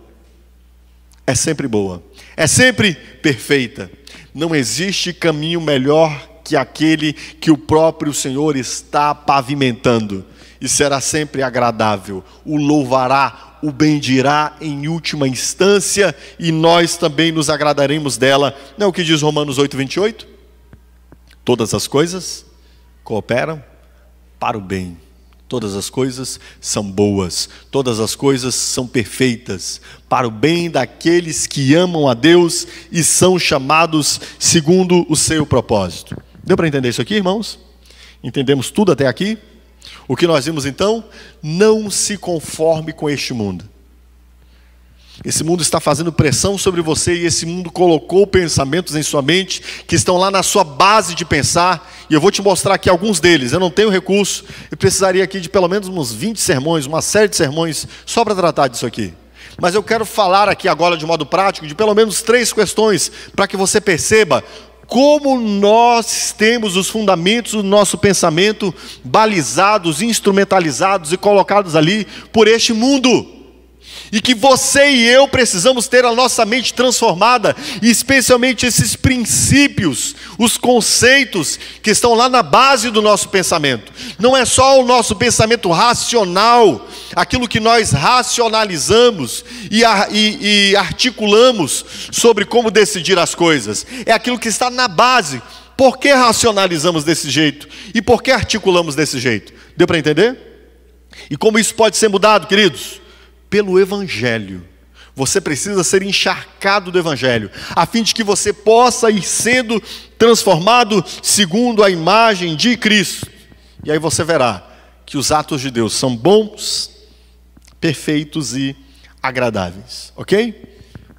É sempre boa. É sempre perfeita. Não existe caminho melhor que aquele que o próprio Senhor está pavimentando, e será sempre agradável, o louvará, o bendirá em última instância, e nós também nos agradaremos dela. Não é o que diz Romanos 8:28? Todas as coisas cooperam para o bem, todas as coisas são boas, todas as coisas são perfeitas, para o bem daqueles que amam a Deus e são chamados segundo o seu propósito. Deu para entender isso aqui, irmãos? Entendemos tudo até aqui? O que nós vimos então? Não se conforme com este mundo. Esse mundo está fazendo pressão sobre você, e esse mundo colocou pensamentos em sua mente que estão lá na sua base de pensar, e eu vou te mostrar aqui alguns deles. Eu não tenho recurso, eu precisaria aqui de pelo menos uns 20 sermões, uma série de sermões só para tratar disso aqui. Mas eu quero falar aqui agora de modo prático de pelo menos 3 questões, para que você perceba como nós temos os fundamentos do nosso pensamento balizados, instrumentalizados e colocados ali por este mundo. E que você e eu precisamos ter a nossa mente transformada, e especialmente esses princípios, os conceitos que estão lá na base do nosso pensamento. Não é só o nosso pensamento racional, aquilo que nós racionalizamos e articulamos sobre como decidir as coisas. É aquilo que está na base. Por que racionalizamos desse jeito? E por que articulamos desse jeito? Deu para entender? E como isso pode ser mudado, queridos? Pelo Evangelho. Você precisa ser encharcado do Evangelho, a fim de que você possa ir sendo transformado segundo a imagem de Cristo. E aí você verá que os atos de Deus são bons, perfeitos e agradáveis. Ok?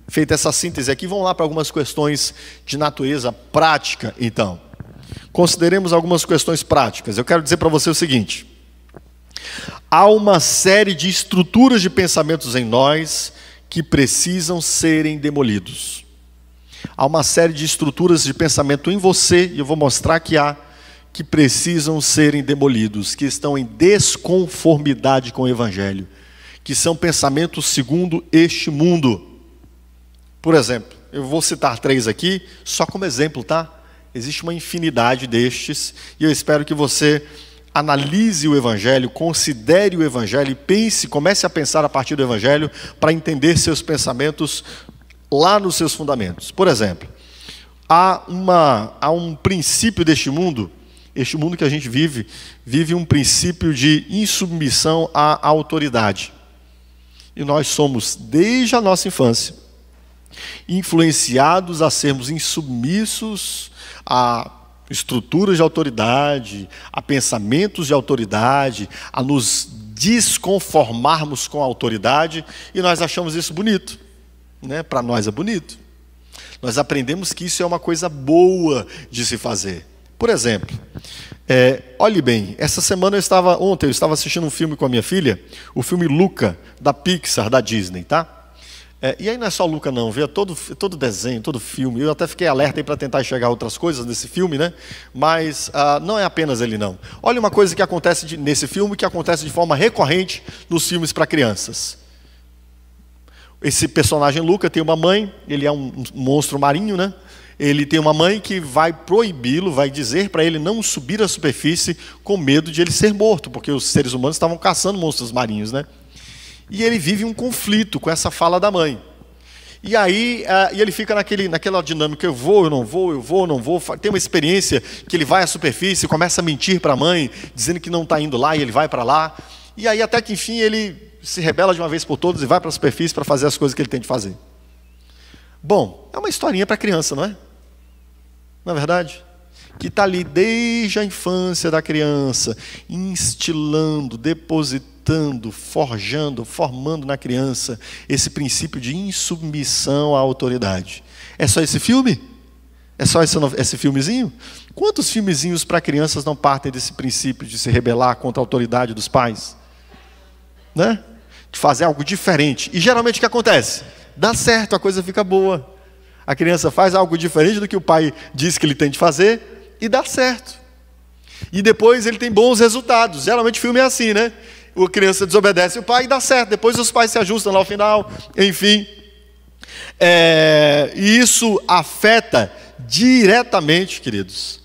Feita essa síntese aqui, vamos lá para algumas questões de natureza prática, então. Consideremos algumas questões práticas. Eu quero dizer para você o seguinte: há uma série de estruturas de pensamentos em nós que precisam serem demolidos. Há uma série de estruturas de pensamento em você, e eu vou mostrar que há, que precisam serem demolidos, que estão em desconformidade com o Evangelho, que são pensamentos segundo este mundo. Por exemplo, eu vou citar 3 aqui, só como exemplo, tá? Existe uma infinidade destes, e eu espero que você analise o Evangelho, considere o Evangelho e pense, comece a pensar a partir do Evangelho para entender seus pensamentos lá nos seus fundamentos. Por exemplo, há um princípio deste mundo, este mundo que a gente vive um princípio de insubmissão à autoridade. E nós somos, desde a nossa infância, influenciados a sermos insubmissos a estruturas de autoridade, a pensamentos de autoridade, a nos desconformarmos com a autoridade, e nós achamos isso bonito, né? Para nós é bonito. Nós aprendemos que isso é uma coisa boa de se fazer. Por exemplo, olhe bem, ontem eu estava assistindo um filme com a minha filha, o filme Luca, da Pixar, da Disney, tá? E aí não é só Luca não, viu? Todo desenho, todo filme. Eu até fiquei alerta para tentar enxergar outras coisas nesse filme, né? Mas não é apenas ele não. Olha uma coisa que acontece nesse filme, que acontece de forma recorrente nos filmes para crianças. Esse personagem Luca tem uma mãe, ele é um monstro marinho, né? Ele tem uma mãe que vai proibi-lo, vai dizer para ele não subir à superfície com medo de ele ser morto, porque os seres humanos estavam caçando monstros marinhos, né? E ele vive um conflito com essa fala da mãe. E aí ele fica naquela dinâmica, eu vou, eu não vou. Tem uma experiência que ele vai à superfície, começa a mentir para a mãe, dizendo que não está indo lá, e ele vai para lá. E aí até que enfim ele se rebela de uma vez por todas e vai para a superfície para fazer as coisas que ele tem de fazer. Bom, é uma historinha para criança, não é? Não é verdade? que está ali desde a infância da criança, instilando, depositando, forjando, formando na criança esse princípio de insubmissão à autoridade. É só esse filme? É só esse filmezinho? Quantos filmezinhos para crianças não partem desse princípio de se rebelar contra a autoridade dos pais? Né? De fazer algo diferente. E geralmente o que acontece? Dá certo, a coisa fica boa. A criança faz algo diferente do que o pai diz que ele tem de fazer e dá certo. E depois ele tem bons resultados. Geralmente o filme é assim, né? A criança desobedece o pai e dá certo. Depois os pais se ajustam lá ao final. Enfim. E isso afeta diretamente, queridos,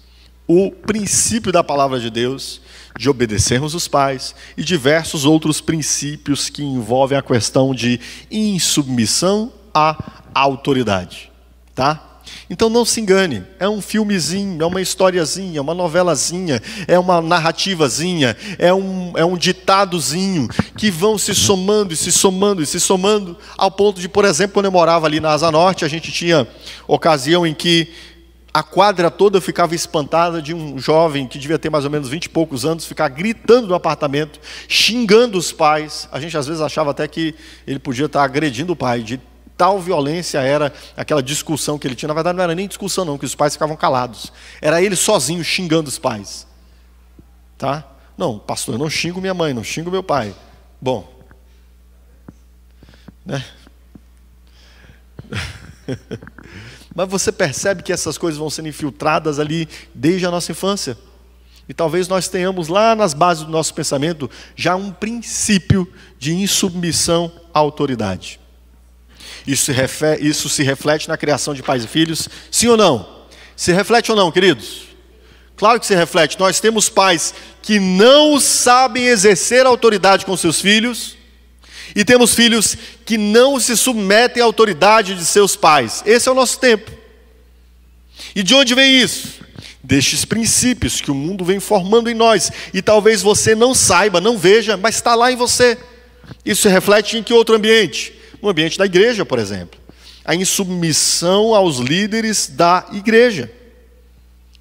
o princípio da palavra de Deus de obedecermos os pais e diversos outros princípios que envolvem a questão de insubmissão à autoridade, tá? Então não se engane, é um filmezinho, é uma historiazinha, é uma novelazinha, é uma narrativazinha, é um ditadozinho que vão se somando e se somando e se somando, ao ponto de, por exemplo, quando eu morava ali na Asa Norte, a gente tinha ocasião em que a quadra toda ficava espantada de um jovem que devia ter mais ou menos 20 e poucos anos, ficar gritando no apartamento, xingando os pais. A gente às vezes achava até que ele podia estar agredindo o pai, de tal violência era aquela discussão que ele tinha. Na verdade não era nem discussão não, que os pais ficavam calados. Era ele sozinho xingando os pais. Tá? Não, pastor, eu não xingo minha mãe, não xingo meu pai. Bom, né? Mas você percebe que essas coisas vão sendo infiltradas ali desde a nossa infância. E talvez nós tenhamos lá nas bases do nosso pensamento já um princípio de insubmissão à autoridade. Isso se reflete na criação de pais e filhos, sim ou não? Se reflete ou não, queridos? Claro que se reflete. Nós temos pais que não sabem exercer a autoridade com seus filhos, e temos filhos que não se submetem à autoridade de seus pais. Esse é o nosso tempo. E de onde vem isso? Destes princípios que o mundo vem formando em nós. E talvez você não saiba, não veja, mas está lá em você. Isso se reflete em que outro ambiente? No ambiente da igreja, por exemplo. A insubmissão aos líderes da igreja.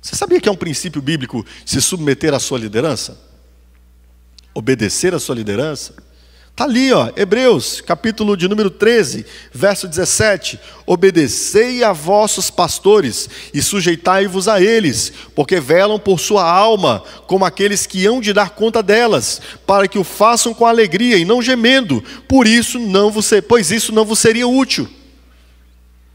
Você sabia que é um princípio bíblico se submeter à sua liderança? Obedecer à sua liderança? Está ali, ó, Hebreus, capítulo de número 13, verso 17. Obedecei a vossos pastores e sujeitai-vos a eles, porque velam por sua alma, como aqueles que hão de dar conta delas, para que o façam com alegria e não gemendo, pois isso não vos seria útil.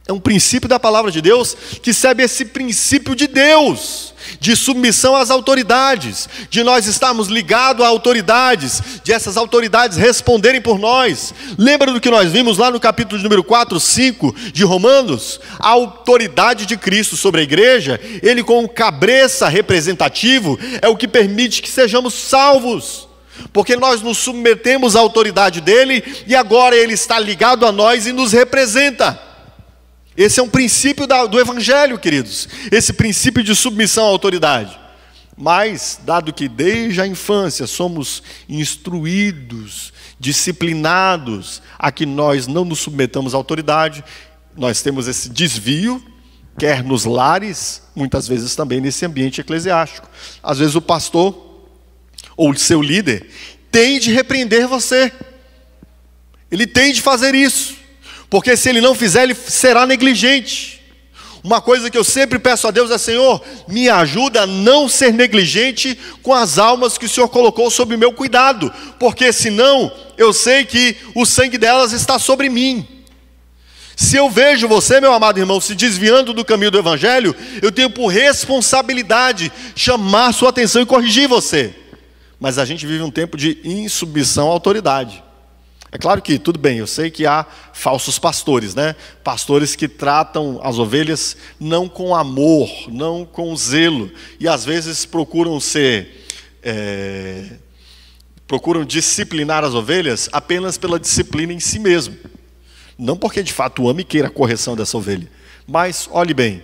É um princípio da palavra de Deus que segue esse princípio de Deus, de submissão às autoridades, de nós estarmos ligados a autoridades, de essas autoridades responderem por nós. Lembra do que nós vimos lá no capítulo de número 4, 5 de Romanos? A autoridade de Cristo sobre a igreja, ele como cabeça representativo, é o que permite que sejamos salvos. Porque nós nos submetemos à autoridade dele e agora ele está ligado a nós e nos representa. Esse é um princípio do Evangelho, queridos. Esse princípio de submissão à autoridade. Mas, dado que desde a infância somos instruídos, disciplinados a que nós não nos submetamos à autoridade, nós temos esse desvio, quer nos lares, muitas vezes também nesse ambiente eclesiástico. Às vezes o pastor, ou o seu líder, tem de repreender você. Ele tem de fazer isso. Porque se ele não fizer, ele será negligente. Uma coisa que eu sempre peço a Deus é: Senhor, me ajuda a não ser negligente com as almas que o Senhor colocou sob o meu cuidado. Porque senão, eu sei que o sangue delas está sobre mim. Se eu vejo você, meu amado irmão, se desviando do caminho do Evangelho, eu tenho por responsabilidade chamar sua atenção e corrigir você. Mas a gente vive um tempo de insubmissão à autoridade. É claro que, tudo bem, eu sei que há falsos pastores, né? Pastores que tratam as ovelhas não com amor, não com zelo. E às vezes procuram disciplinar as ovelhas apenas pela disciplina em si mesmo. Não porque de fato ama e queira a correção dessa ovelha. Mas, olhe bem,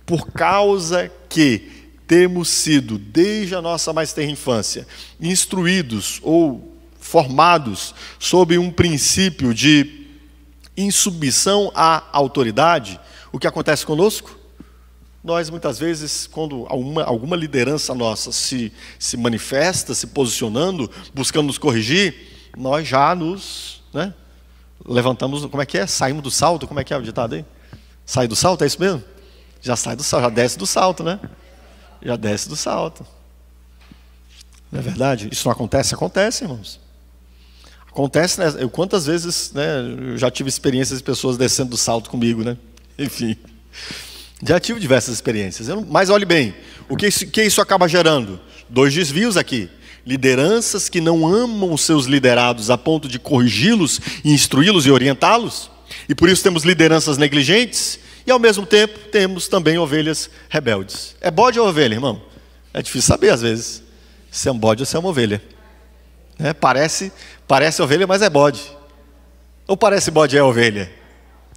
por causa que temos sido, desde a nossa mais tenra infância, instruídos ou formados sob um princípio de insubmissão à autoridade, o que acontece conosco? Nós, muitas vezes, quando alguma liderança nossa se manifesta, se posicionando, buscando nos corrigir, nós já nos, né, levantamos, como é que é? Saímos do salto, como é que é o ditado aí? Sai do salto, é isso mesmo? Já sai do salto, já desce do salto, né? Já desce do salto. Não é verdade? Isso não acontece? Acontece, irmãos. Acontece, né? Quantas vezes, né, eu já tive experiências de pessoas descendo do salto comigo, né? Enfim, já tive diversas experiências. Mas olhe bem, o que isso acaba gerando? 2 desvios aqui. Lideranças que não amam os seus liderados a ponto de corrigi-los, instruí-los e orientá-los. E por isso temos lideranças negligentes e, ao mesmo tempo, temos também ovelhas rebeldes. É bode ou ovelha, irmão? É difícil saber, às vezes, se é um bode ou se é uma ovelha. Parece ovelha, mas é bode. Ou parece bode e é ovelha?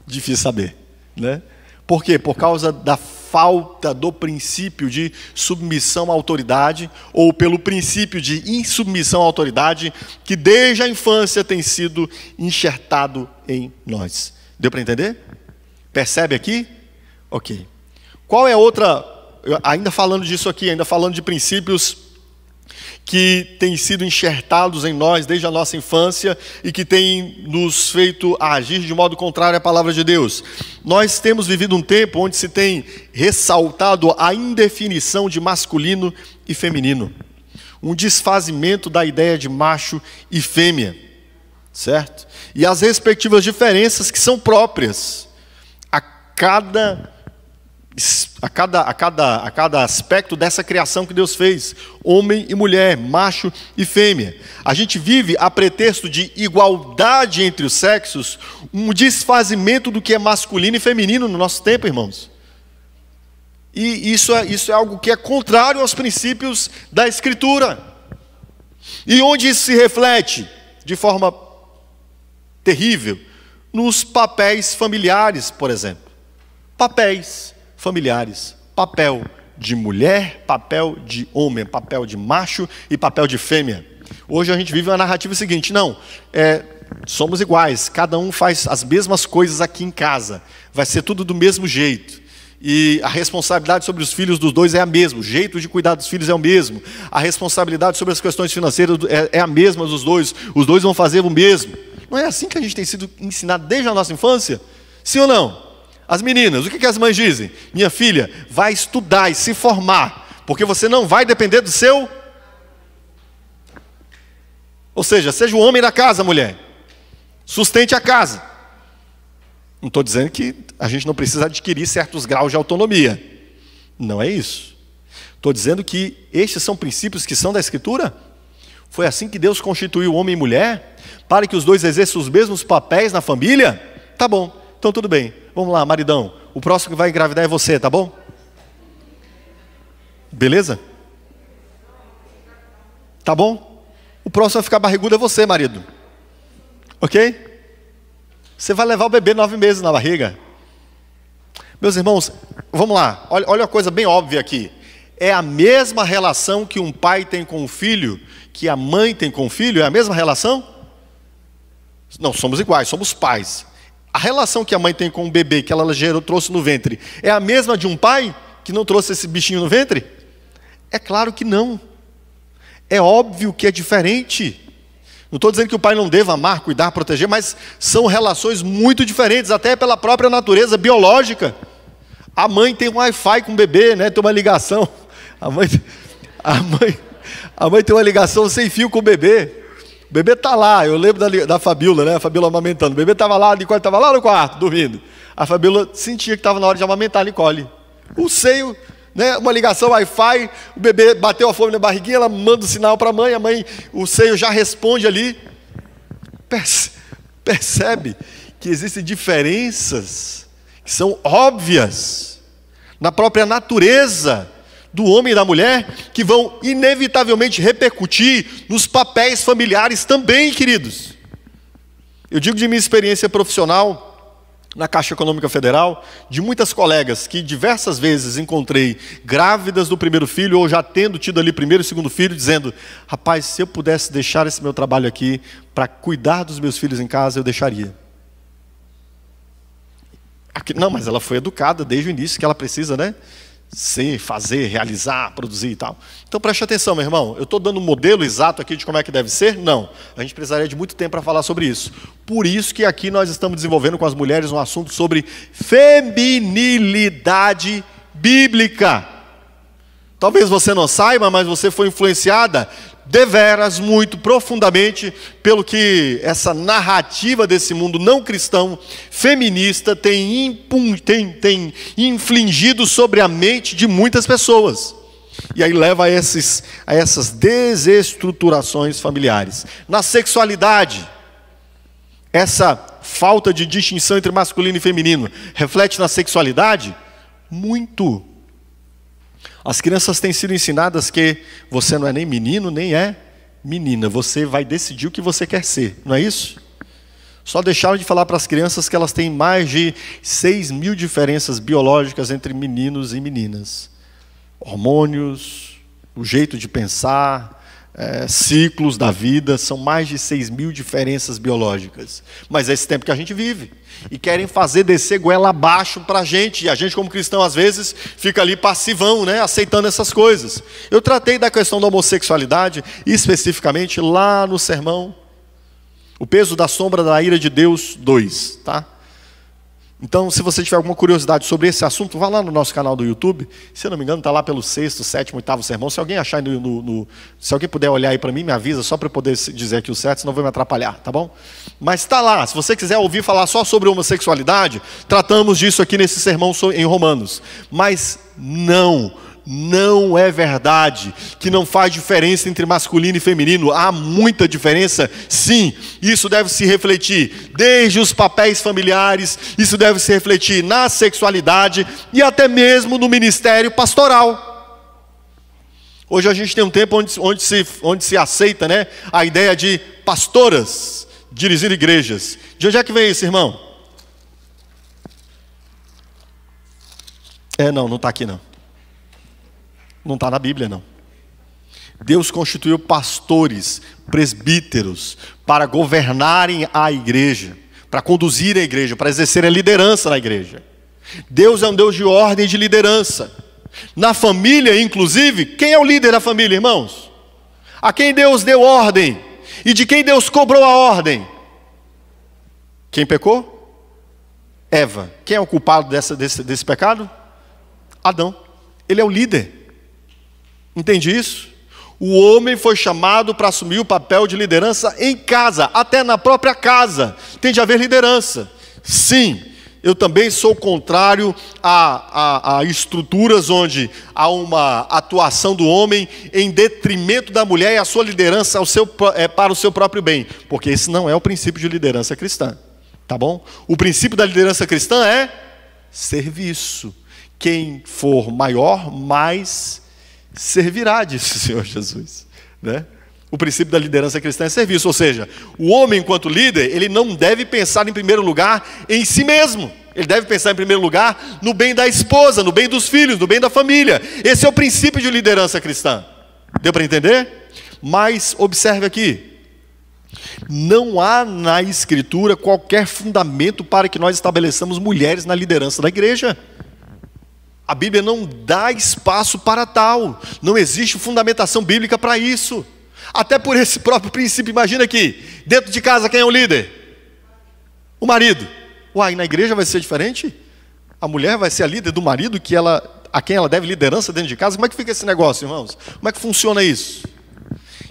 Difícil saber, né? Por quê? Por causa da falta do princípio de submissão à autoridade, ou pelo princípio de insubmissão à autoridade, que desde a infância tem sido enxertado em nós. Deu para entender? Percebe aqui? Ok. Qual é a outra, ainda falando disso aqui, ainda falando de princípios que têm sido enxertados em nós desde a nossa infância e que têm nos feito agir de modo contrário à palavra de Deus. Nós temos vivido um tempo onde se tem ressaltado a indefinição de masculino e feminino, um desfazimento da ideia de macho e fêmea, certo? E as respectivas diferenças que são próprias a cada aspecto dessa criação que Deus fez, homem e mulher, macho e fêmea. A gente vive, a pretexto de igualdade entre os sexos, um desfazimento do que é masculino e feminino no nosso tempo, irmãos. E isso é algo que é contrário aos princípios da Escritura. E onde isso se reflete? De forma terrível, nos papéis familiares, por exemplo. Papéis familiares, papel de mulher, papel de homem, papel de macho e papel de fêmea. Hoje a gente vive uma narrativa seguinte: não, somos iguais, cada um faz as mesmas coisas aqui em casa, vai ser tudo do mesmo jeito, e a responsabilidade sobre os filhos dos dois é a mesma, o jeito de cuidar dos filhos é o mesmo, a responsabilidade sobre as questões financeiras é a mesma dos dois, os dois vão fazer o mesmo. Não é assim que a gente tem sido ensinado desde a nossa infância? Sim ou não? As meninas, o que as mães dizem? Minha filha, vai estudar e se formar, porque você não vai depender do seu... Ou seja, seja o homem da casa, mulher. Sustente a casa. Não estou dizendo que a gente não precisa adquirir certos graus de autonomia. Não é isso. Estou dizendo que estes são princípios que são da Escritura. Foi assim que Deus constituiu homem e mulher, para que os dois exerçam os mesmos papéis na família? Tá bom, então tudo bem. Vamos lá, maridão. O próximo que vai engravidar é você, tá bom? Beleza? Tá bom? O próximo a ficar barrigudo é você, marido. Ok? Você vai levar o bebê 9 meses na barriga. Meus irmãos, vamos lá. Olha uma coisa bem óbvia aqui. É a mesma relação que um pai tem com o filho, que a mãe tem com o filho? É a mesma relação? Não, somos iguais, somos pais. A relação que a mãe tem com o bebê que ela trouxe no ventre é a mesma de um pai que não trouxe esse bichinho no ventre? É claro que não. É óbvio que é diferente. Não estou dizendo que o pai não deva amar, cuidar, proteger, mas são relações muito diferentes, até pela própria natureza biológica. A mãe tem um Wi-Fi com o bebê, né? Tem uma ligação. A mãe tem uma ligação sem fio com o bebê. O bebê está lá, eu lembro da Fabíola, né? A Fabíola amamentando. O bebê estava lá, a Nicole estava lá no quarto, dormindo. A Fabíola sentia que estava na hora de amamentar a Nicole. O seio, né? Uma ligação Wi-Fi, o bebê bateu a fome na barriguinha, ela manda o sinal para a mãe, o seio já responde ali. Percebe que existem diferenças que são óbvias na própria natureza do homem e da mulher, que vão inevitavelmente repercutir nos papéis familiares também, queridos. Eu digo de minha experiência profissional na Caixa Econômica Federal, de muitas colegas que diversas vezes encontrei grávidas do primeiro filho, ou já tendo tido ali primeiro e segundo filho, dizendo: rapaz, se eu pudesse deixar esse meu trabalho aqui para cuidar dos meus filhos em casa, eu deixaria. Não, mas ela foi educada desde o início que ela precisa, né? ser, fazer, realizar, produzir e tal. Então preste atenção, meu irmão. Eu estou dando um modelo exato aqui de como é que deve ser? Não. A gente precisaria de muito tempo para falar sobre isso. Por isso que aqui nós estamos desenvolvendo com as mulheres um assunto sobre feminilidade bíblica. Talvez você não saiba, mas você foi influenciada deveras, muito profundamente, pelo que essa narrativa desse mundo não cristão, feminista, tem infligido sobre a mente de muitas pessoas. E aí leva a essas desestruturações familiares. Na sexualidade, essa falta de distinção entre masculino e feminino reflete na sexualidade? Muito. As crianças têm sido ensinadas que você não é nem menino, nem é menina. Você vai decidir o que você quer ser, não é isso? Só deixaram de falar para as crianças que elas têm mais de 6.000 diferenças biológicas entre meninos e meninas. Hormônios, o jeito de pensar, ciclos da vida, são mais de 6.000 diferenças biológicas. Mas é esse tempo que a gente vive. E querem fazer descer goela abaixo para a gente. E a gente, como cristão, às vezes, fica ali passivão, né, aceitando essas coisas. Eu tratei da questão da homossexualidade, especificamente lá no sermão O Peso da Sombra da Ira de Deus 2, tá? Então, se você tiver alguma curiosidade sobre esse assunto, vá lá no nosso canal do YouTube. Se eu não me engano, está lá pelo 6º, 7º, 8º sermão. Se alguém achar, se alguém puder olhar aí para mim, me avisa, só para eu poder dizer aqui o certo, senão eu vou me atrapalhar, tá bom? Mas está lá. Se você quiser ouvir falar só sobre homossexualidade, tratamos disso aqui nesse sermão em Romanos. Mas não é verdade que não faz diferença entre masculino e feminino. Há muita diferença, sim. Isso deve se refletir desde os papéis familiares, isso deve se refletir na sexualidade e até mesmo no ministério pastoral. Hoje a gente tem um tempo onde se aceita, né, a ideia de pastoras dirigir igrejas. De onde é que vem isso, irmão? Não está aqui não. Não está na Bíblia, não. Deus constituiu pastores, presbíteros, para governarem a igreja, para conduzir a igreja, para exercer a liderança na igreja. Deus é um Deus de ordem e de liderança. Na família, inclusive, quem é o líder da família, irmãos? A quem Deus deu ordem? E de quem Deus cobrou a ordem? Quem pecou? Eva. Quem é o culpado desse pecado? Adão. Ele é o líder. Entende isso? O homem foi chamado para assumir o papel de liderança em casa, até na própria casa tem de haver liderança. Sim, eu também sou contrário a estruturas onde há uma atuação do homem em detrimento da mulher e a sua liderança para o seu próprio bem, porque esse não é o princípio de liderança cristã, tá bom? O princípio da liderança cristã é serviço. Quem for maior, mais servirá, disse o Senhor Jesus, né? O princípio da liderança cristã é serviço, ou seja, o homem enquanto líder, ele não deve pensar em primeiro lugar em si mesmo, ele deve pensar em primeiro lugar no bem da esposa, no bem dos filhos, no bem da família. Esse é o princípio de liderança cristã. Deu para entender? Mas observe aqui, não há na Escritura qualquer fundamento para que nós estabeleçamos mulheres na liderança da igreja. A Bíblia não dá espaço para tal. Não existe fundamentação bíblica para isso. Até por esse próprio princípio. Imagina aqui, dentro de casa quem é o líder? O marido. Uai, na igreja vai ser diferente? A mulher vai ser a líder do marido a quem ela deve liderança dentro de casa? Como é que fica esse negócio, irmãos? Como é que funciona isso?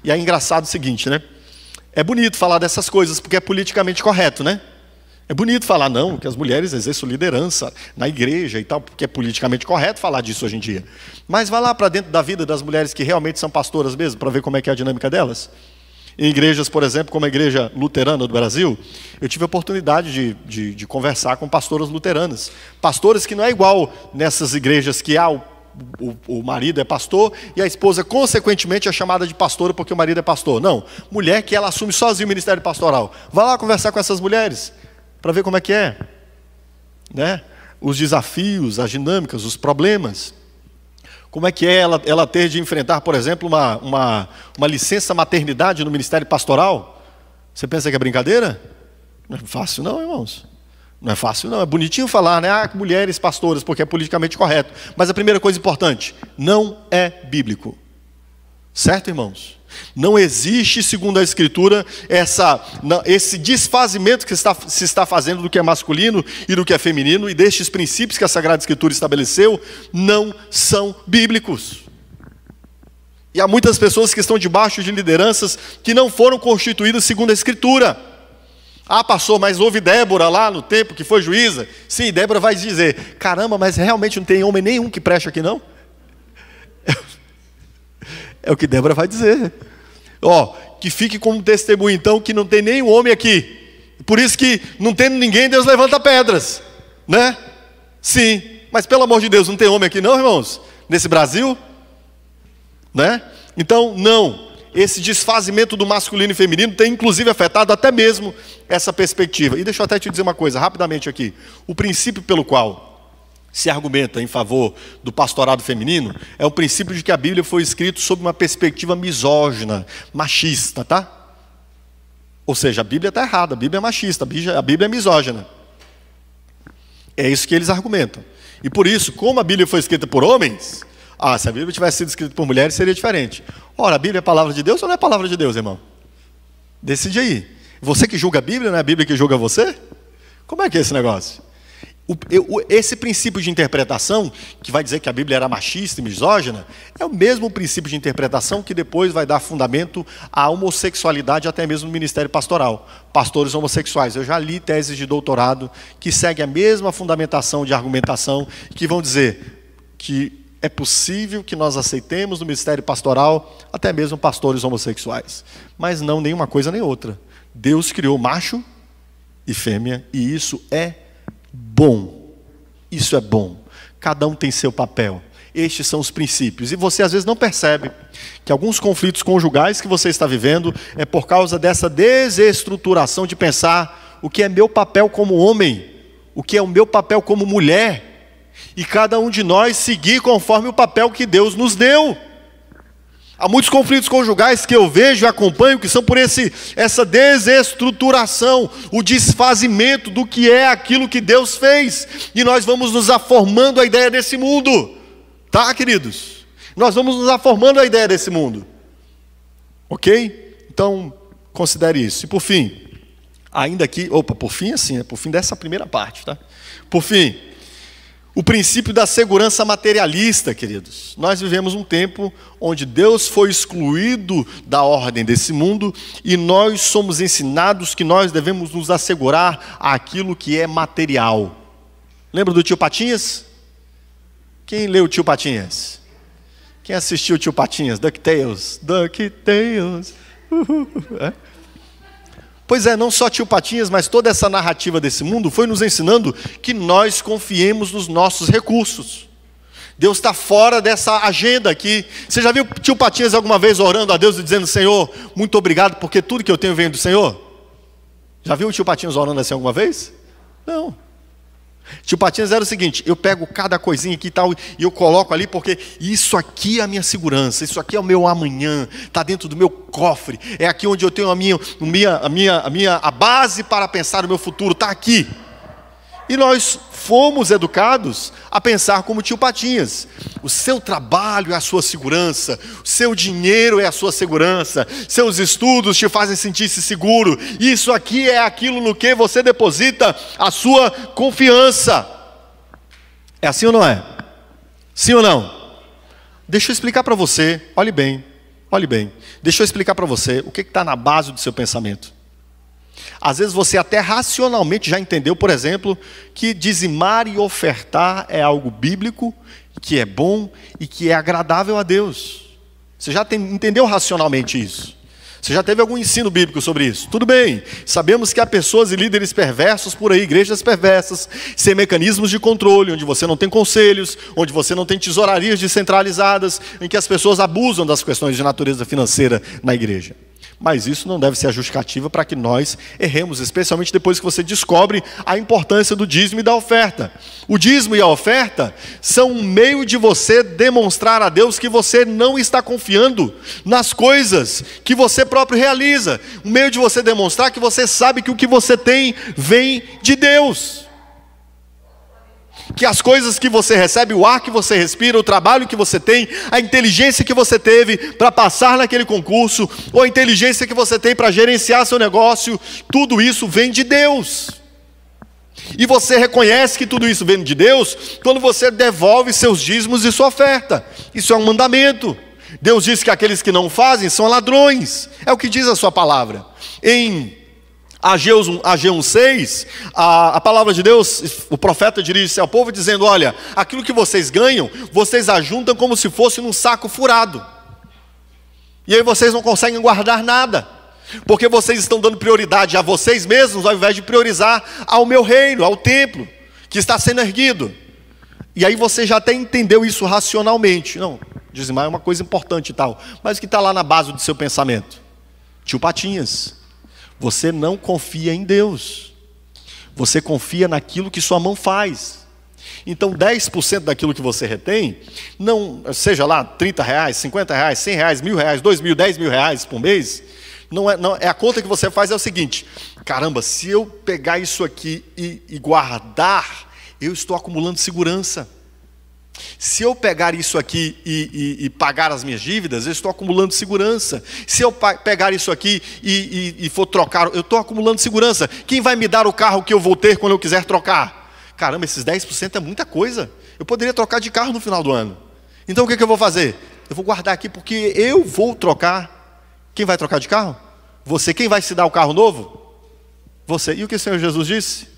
E é engraçado o seguinte, né? É bonito falar dessas coisas porque é politicamente correto, né? É bonito falar, não, que as mulheres exerçam liderança na igreja e tal, porque é politicamente correto falar disso hoje em dia. Mas vai lá para dentro da vida das mulheres que realmente são pastoras mesmo, para ver como é que é a dinâmica delas. Em igrejas, por exemplo, como a igreja luterana do Brasil, eu tive a oportunidade de conversar com pastoras luteranas. Pastoras que não é igual nessas igrejas que o marido é pastor e a esposa, consequentemente, é chamada de pastora porque o marido é pastor. Não, mulher que ela assume sozinha o ministério pastoral. Vai lá conversar com essas mulheres, para ver como é que é, né? Os desafios, as dinâmicas, os problemas. Como é que é ela ter de enfrentar, por exemplo, uma licença maternidade no ministério pastoral? Você pensa que é brincadeira? Não é fácil não, irmãos. Não é fácil, não. É bonitinho falar, né? Ah, mulheres pastoras, porque é politicamente correto. Mas a primeira coisa importante, não é bíblico. Certo, irmãos? Não existe, segundo a Escritura, esse desfazimento que se está fazendo do que é masculino e do que é feminino, e destes princípios que a Sagrada Escritura estabeleceu, não são bíblicos. E há muitas pessoas que estão debaixo de lideranças que não foram constituídas segundo a Escritura. Ah, pastor, mas houve Débora lá no tempo que foi juíza. Sim, Débora vai dizer, caramba, mas realmente não tem homem nenhum que preste aqui não? É o que Débora vai dizer. Que fique como testemunho então que não tem nenhum homem aqui. Por isso que não tendo ninguém, Deus levanta pedras, né? Sim, mas pelo amor de Deus, não tem homem aqui não, irmãos? Nesse Brasil? Né? Então, não. Esse desfazimento do masculino e feminino tem inclusive afetado até mesmo essa perspectiva. E deixa eu até te dizer uma coisa, rapidamente aqui. O princípio pelo qual se argumenta em favor do pastorado feminino é o princípio de que a Bíblia foi escrita sob uma perspectiva misógina, machista, tá? Ou seja, a Bíblia está errada, a Bíblia é machista, a Bíblia é misógina. É isso que eles argumentam. E por isso, como a Bíblia foi escrita por homens, se a Bíblia tivesse sido escrita por mulheres, seria diferente. Ora, a Bíblia é a palavra de Deus ou não é a palavra de Deus, irmão? Decide aí. Você que julga a Bíblia, não é a Bíblia que julga você? Como é que é esse negócio? Esse princípio de interpretação, que vai dizer que a Bíblia era machista e misógina, é o mesmo princípio de interpretação que depois vai dar fundamento à homossexualidade, até mesmo no ministério pastoral. Pastores homossexuais. Eu já li teses de doutorado que seguem a mesma fundamentação de argumentação, que vão dizer que é possível que nós aceitemos no ministério pastoral até mesmo pastores homossexuais. Mas não nenhuma coisa nem outra. Deus criou macho e fêmea, e isso é bom. Isso é bom. Cada um tem seu papel. Estes são os princípios. E você às vezes não percebe que alguns conflitos conjugais que você está vivendo é por causa dessa desestruturação de pensar o que é meu papel como homem, o que é o meu papel como mulher, e cada um de nós seguir conforme o papel que Deus nos deu. Há muitos conflitos conjugais que eu vejo e acompanho que são por essa desestruturação, o desfazimento do que é aquilo que Deus fez. E nós vamos nos aformando a ideia desse mundo. Tá, queridos? Nós vamos nos aformando a ideia desse mundo. Ok? Então, considere isso. E por fim, ainda aqui... por fim assim, por fim dessa primeira parte, tá? Por fim... o princípio da segurança materialista, queridos. Nós vivemos um tempo onde Deus foi excluído da ordem desse mundo e nós somos ensinados que nós devemos nos assegurar àquilo que é material. Lembra do Tio Patinhas? Quem leu o Tio Patinhas? Quem assistiu o Tio Patinhas? DuckTales. DuckTales. É? Pois é, não só Tio Patinhas, mas toda essa narrativa desse mundo foi nos ensinando que nós confiemos nos nossos recursos. Deus está fora dessa agenda aqui. Você já viu Tio Patinhas alguma vez orando a Deus e dizendo, Senhor, muito obrigado porque tudo que eu tenho vem do Senhor? Já viu o Tio Patinhas orando assim alguma vez? Não. Tio Patinhas era o seguinte, eu pego cada coisinha aqui e tal, e eu coloco ali, porque isso aqui é a minha segurança, isso aqui é o meu amanhã, está dentro do meu cofre, é aqui onde eu tenho a base para pensar no meu futuro, está aqui. E nós fomos educados a pensar como Tio Patinhas. O seu trabalho é a sua segurança, o seu dinheiro é a sua segurança, seus estudos te fazem sentir-se seguro. Isso aqui é aquilo no que você deposita a sua confiança. É assim ou não é? Sim ou não? Deixa eu explicar para você, olhe bem. Deixa eu explicar para você o que está na base do seu pensamento. Às vezes você até racionalmente já entendeu, por exemplo, que dizimar e ofertar é algo bíblico, que é bom e que é agradável a Deus. Você já entendeu racionalmente isso? Você já teve algum ensino bíblico sobre isso? Tudo bem, sabemos que há pessoas e líderes perversos por aí, igrejas perversas, sem mecanismos de controle, onde você não tem conselhos, onde você não tem tesourarias descentralizadas, em que as pessoas abusam das questões de natureza financeira na igreja. Mas isso não deve ser a justificativa para que nós erremos, especialmente depois que você descobre a importância do dízimo e da oferta. O dízimo e a oferta são um meio de você demonstrar a Deus que você não está confiando nas coisas que você próprio realiza. Um meio de você demonstrar que você sabe que o que você tem vem de Deus. que as coisas que você recebe, o ar que você respira, o trabalho que você tem, a inteligência que você teve para passar naquele concurso, ou a inteligência que você tem para gerenciar seu negócio, tudo isso vem de Deus. E você reconhece que tudo isso vem de Deus quando você devolve seus dízimos e sua oferta. Isso é um mandamento. Deus diz que aqueles que não fazem são ladrões. É o que diz a sua palavra. Em Ageu 1,6, a palavra de Deus, o profeta dirige-se ao povo dizendo: olha, aquilo que vocês ganham, vocês ajuntam como se fosse num saco furado. E aí vocês não conseguem guardar nada, porque vocês estão dando prioridade a vocês mesmos, ao invés de priorizar ao meu reino, ao templo, que está sendo erguido. E aí você já até entendeu isso racionalmente. Não, dizimar é uma coisa importante e tal, mas o que está lá na base do seu pensamento? Tio Patinhas, você não confia em Deus, você confia naquilo que sua mão faz. Então 10% daquilo que você retém, não, seja lá 30 reais, 50 reais, 100 reais, 1.000 reais, 2.000, 10 mil reais por mês, não é a conta que você faz é o seguinte: caramba, se eu pegar isso aqui e guardar, eu estou acumulando segurança. Se eu pegar isso aqui e pagar as minhas dívidas, eu estou acumulando segurança. Se eu pegar isso aqui e for trocar, eu estou acumulando segurança. Quem vai me dar o carro que eu vou ter quando eu quiser trocar? Caramba, esses 10% é muita coisa. Eu poderia trocar de carro no final do ano. Então o que eu vou fazer? Eu vou guardar aqui porque eu vou trocar. Quem vai trocar de carro? Você. Quem vai se dar o carro novo? Você. E o que o Senhor Jesus disse?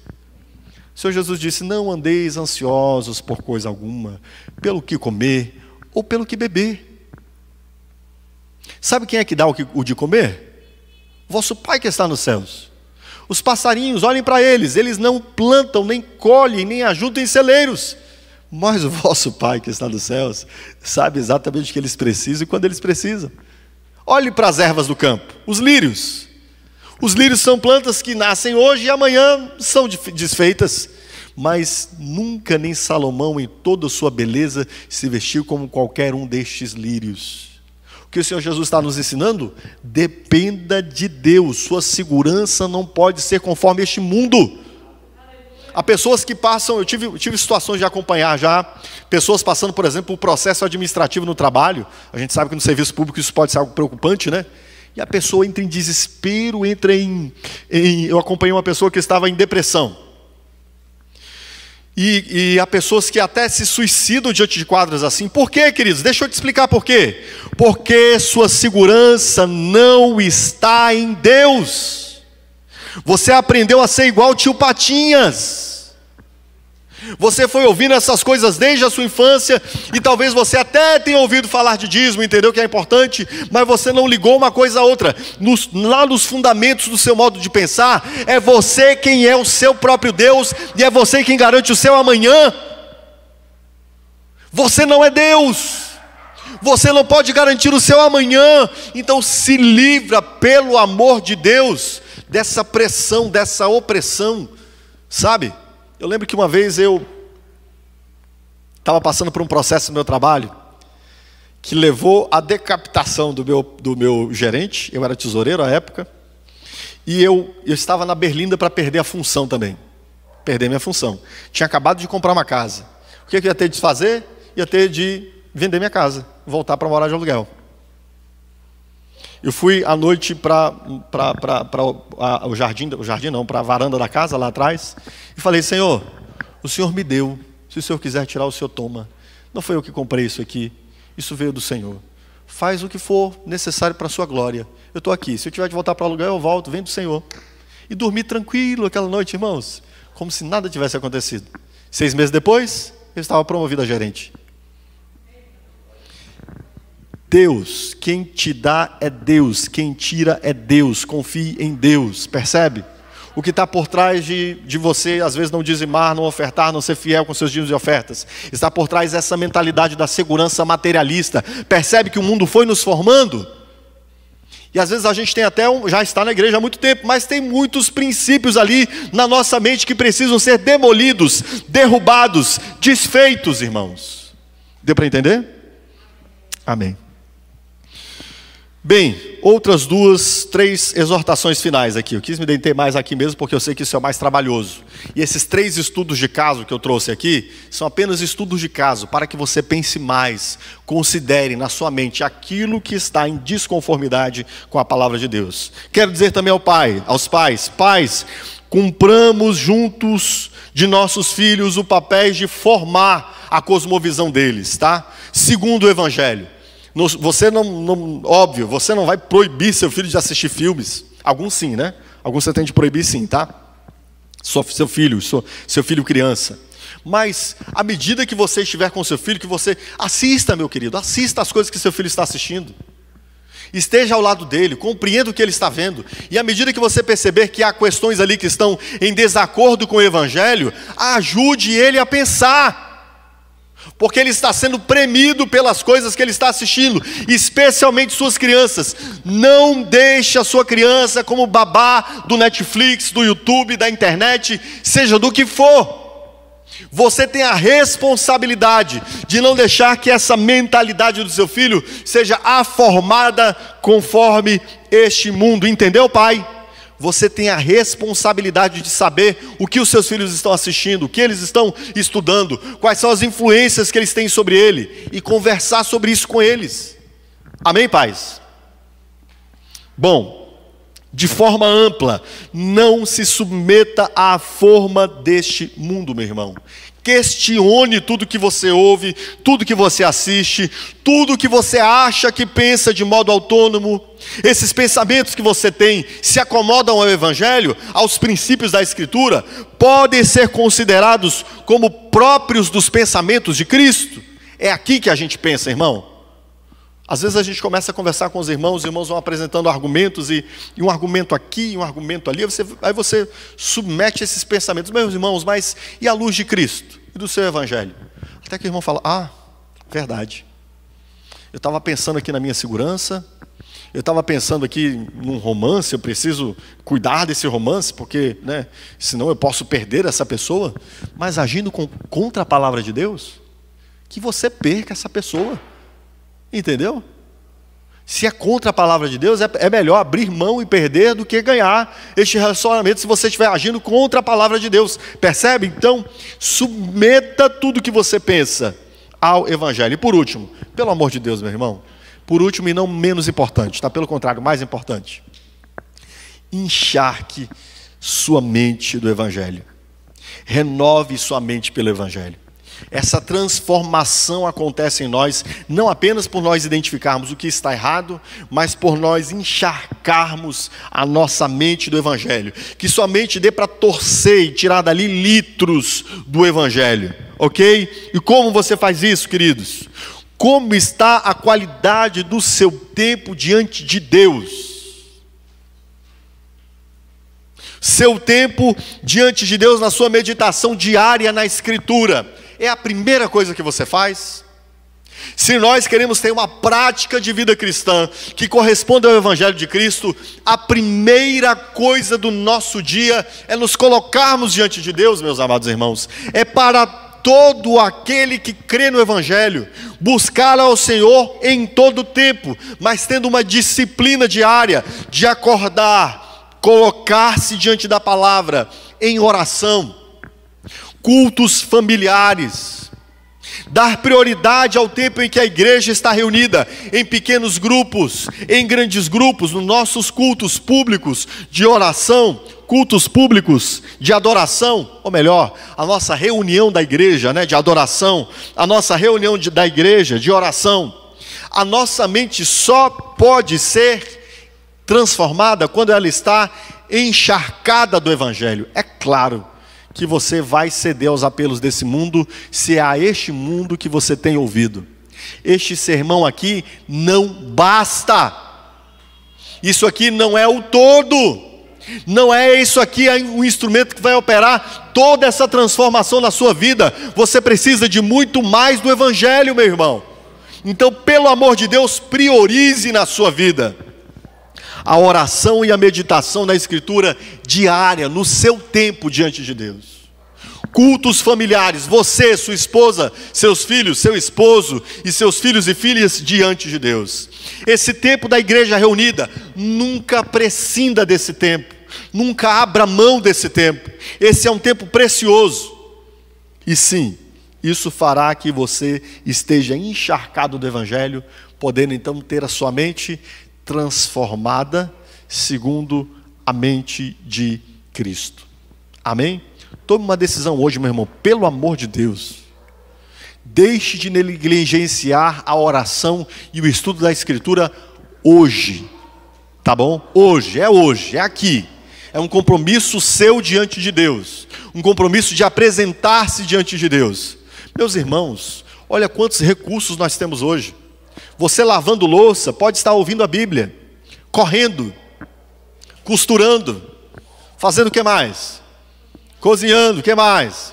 O Senhor Jesus disse: não andeis ansiosos por coisa alguma, pelo que comer ou pelo que beber. Sabe quem é que dá o de comer? Vosso Pai que está nos céus. Os passarinhos, olhem para eles, eles não plantam, nem colhem, nem ajuntam em celeiros, mas o vosso Pai que está nos céus sabe exatamente o que eles precisam e quando eles precisam. Olhe para as ervas do campo, os lírios. Os lírios são plantas que nascem hoje e amanhã são desfeitas. Mas nunca nem Salomão, em toda a sua beleza, se vestiu como qualquer um destes lírios. O que o Senhor Jesus está nos ensinando? Dependa de Deus. Sua segurança não pode ser conforme este mundo. Há pessoas que passam, eu tive situações de acompanhar já, pessoas passando, por exemplo, o processo administrativo no trabalho. A gente sabe que no serviço público isso pode ser algo preocupante, né? E a pessoa entra em desespero, eu acompanhei uma pessoa que estava em depressão. E há pessoas que até se suicidam diante de quadros assim. Por quê, queridos? Deixa eu te explicar por quê. Porque sua segurança não está em Deus. Você aprendeu a ser igual o tio Patinhas. Você foi ouvindo essas coisas desde a sua infância, e talvez você até tenha ouvido falar de dízimo, entendeu que é importante, mas você não ligou uma coisa a outra. Lá nos fundamentos do seu modo de pensar, é você quem é o seu próprio Deus, e é você quem garante o seu amanhã. Você não é Deus, você não pode garantir o seu amanhã. Então se livra, pelo amor de Deus, dessa pressão, dessa opressão, sabe? Eu lembro que uma vez eu estava passando por um processo no meu trabalho que levou à decapitação do meu gerente. Eu era tesoureiro à época. E eu estava na berlinda para perder a função também. Perder minha função. Tinha acabado de comprar uma casa. O que eu ia ter de fazer? Ia ter de vender minha casa, voltar para morar de aluguel. Eu fui à noite para o jardim não, para a varanda da casa lá atrás, e falei: Senhor, o Senhor me deu, se o Senhor quiser tirar, o Senhor toma. Não foi eu que comprei isso aqui, isso veio do Senhor. Faz o que for necessário para a sua glória. Eu estou aqui, se eu tiver de voltar para o aluguel, eu volto, vem do Senhor. E dormi tranquilo aquela noite, irmãos, como se nada tivesse acontecido. 6 meses depois, eu estava promovido a gerente. Deus, quem te dá é Deus, quem tira é Deus, confie em Deus, percebe? O que está por trás de você, às vezes não dizimar, não ofertar, não ser fiel com seus dízimos e ofertas, está por trás dessa mentalidade da segurança materialista. Percebe que o mundo foi nos formando? E às vezes a gente tem até, já está na igreja há muito tempo, mas tem muitos princípios ali na nossa mente que precisam ser demolidos, derrubados, desfeitos, irmãos. Deu para entender? Amém. Bem, outras três exortações finais aqui. Eu quis me deter mais aqui mesmo porque eu sei que isso é o mais trabalhoso. E esses 3 estudos de caso que eu trouxe aqui são apenas estudos de caso para que você pense mais, considere na sua mente aquilo que está em desconformidade com a palavra de Deus. Quero dizer também aos pais, cumpramos juntos de nossos filhos o papel de formar a cosmovisão deles, tá? Segundo o Evangelho. Você óbvio, você não vai proibir seu filho de assistir filmes. Alguns sim, né? Alguns você tem de proibir sim, tá? Seu filho criança. Mas, à medida que você estiver com seu filho, que você assista, meu querido, assista as coisas que seu filho está assistindo. Esteja ao lado dele, compreenda o que ele está vendo. E à medida que você perceber que há questões ali que estão em desacordo com o Evangelho, ajude ele a pensar. Porque ele está sendo premido pelas coisas que ele está assistindo, especialmente suas crianças. Não deixe a sua criança como babá do Netflix, do YouTube, da internet, seja do que for. Você tem a responsabilidade de não deixar que essa mentalidade do seu filho seja aformada conforme este mundo. Entendeu, pai? Você tem a responsabilidade de saber o que os seus filhos estão assistindo, o que eles estão estudando, quais são as influências que eles têm sobre ele, e conversar sobre isso com eles. Amém, pais? Bom, de forma ampla, não se submeta à forma deste mundo, meu irmão. Questione tudo que você ouve, tudo que você assiste, tudo que você acha que pensa de modo autônomo. Esses pensamentos que você tem se acomodam ao Evangelho, aos princípios da Escritura, podem ser considerados como próprios dos pensamentos de Cristo. É aqui que a gente pensa, irmão. Às vezes a gente começa a conversar com os irmãos vão apresentando argumentos, e um argumento aqui, um argumento ali, aí você submete esses pensamentos. Meus irmãos, mas e a luz de Cristo e do seu Evangelho? Até que o irmão fala, verdade. Eu estava pensando aqui na minha segurança, eu estava pensando aqui num romance, eu preciso cuidar desse romance, porque senão eu posso perder essa pessoa. Mas agindo contra a palavra de Deus, que você perca essa pessoa. Entendeu? Se é contra a palavra de Deus, é melhor abrir mão e perder do que ganhar este relacionamento se você estiver agindo contra a palavra de Deus. Percebe? Então, submeta tudo que você pensa ao Evangelho. E por último, pelo amor de Deus, meu irmão, por último e não menos importante, tá? Pelo contrário, mais importante, encharque sua mente do Evangelho. Renove sua mente pelo Evangelho. Essa transformação acontece em nós, não apenas por nós identificarmos o que está errado, mas por nós encharcarmos a nossa mente do Evangelho. Que sua mente dê para torcer e tirar dali litros do Evangelho, ok? E como você faz isso, queridos? Como está a qualidade do seu tempo diante de Deus? Seu tempo diante de Deus na sua meditação diária na Escritura é a primeira coisa que você faz? Se nós queremos ter uma prática de vida cristã que corresponda ao Evangelho de Cristo, a primeira coisa do nosso dia é nos colocarmos diante de Deus, meus amados irmãos. É para todo aquele que crê no Evangelho, buscar ao Senhor em todo o tempo, mas tendo uma disciplina diária de acordar, colocar-se diante da palavra em oração, cultos familiares, dar prioridade ao tempo em que a igreja está reunida, em pequenos grupos, em grandes grupos, nos nossos cultos públicos de oração, cultos públicos de adoração, ou melhor, a nossa reunião da igreja, de adoração, a nossa reunião da igreja de oração. A nossa mente só pode ser transformada quando ela está encharcada do Evangelho. É claro que você vai ceder aos apelos desse mundo, se é a este mundo que você tem ouvido. Este sermão aqui não basta. Isso aqui não é o todo. Não é isso aqui um instrumento que vai operar toda essa transformação na sua vida. Você precisa de muito mais do Evangelho, meu irmão. Então, pelo amor de Deus, priorize na sua vida a oração e a meditação na Escritura diária, no seu tempo diante de Deus. cultos familiares, você, sua esposa, seus filhos, seu esposo e seus filhos e filhas diante de Deus. Esse tempo da igreja reunida, nunca prescinda desse tempo, nunca abra mão desse tempo. Esse é um tempo precioso. E sim, isso fará que você esteja encharcado do Evangelho, podendo então ter a sua mente transformada segundo a mente de Cristo. Amém? Tome uma decisão hoje, meu irmão, pelo amor de Deus. Deixe de negligenciar a oração e o estudo da Escritura hoje. Tá bom? Hoje, é aqui. É um compromisso seu diante de Deus. Um compromisso de apresentar-se diante de Deus. Meus irmãos, olha quantos recursos nós temos hoje. Você lavando louça, pode estar ouvindo a Bíblia, correndo, costurando, fazendo o que mais? Cozinhando, o que mais?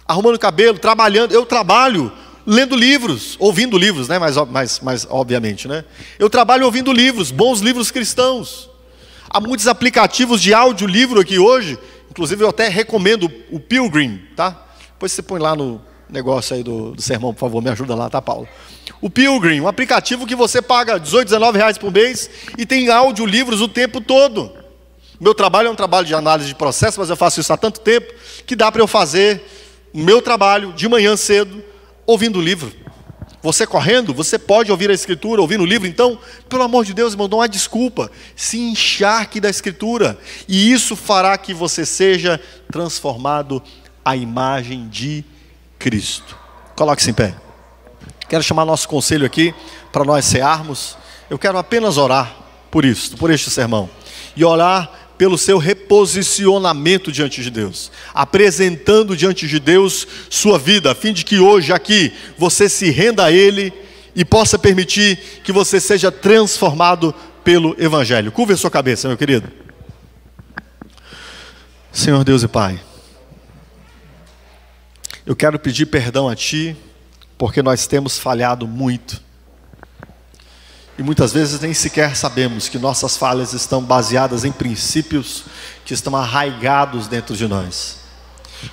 Arrumando cabelo, trabalhando. Eu trabalho lendo livros, ouvindo livros, né? Mas obviamente, né? Eu trabalho ouvindo livros, bons livros cristãos. Há muitos aplicativos de audiolivro aqui hoje. Inclusive eu até recomendo o Pilgrim, tá? Depois você põe lá no negócio aí do sermão, por favor, me ajuda lá, tá, Paulo? O Pilgrim, um aplicativo que você paga R$18, R$19 por mês e tem audiolivros o tempo todo. Meu trabalho é um trabalho de análise de processo, mas eu faço isso há tanto tempo que dá para eu fazer o meu trabalho de manhã cedo, ouvindo o livro. Você correndo, você pode ouvir a Escritura, ouvindo o livro. Então, pelo amor de Deus, irmão, não há desculpa. Se encharque da Escritura. E isso fará que você seja transformado à imagem de Cristo. Coloque-se em pé. Quero chamar nosso conselho aqui para nós cearmos. Eu quero apenas orar por isso, por este sermão. E orar pelo seu reposicionamento diante de Deus, apresentando diante de Deus sua vida, a fim de que hoje aqui você se renda a Ele e possa permitir que você seja transformado pelo Evangelho. Curva a sua cabeça, meu querido. Senhor Deus e Pai, eu quero pedir perdão a Ti, porque nós temos falhado muito. E muitas vezes nem sequer sabemos que nossas falhas estão baseadas em princípios que estão arraigados dentro de nós.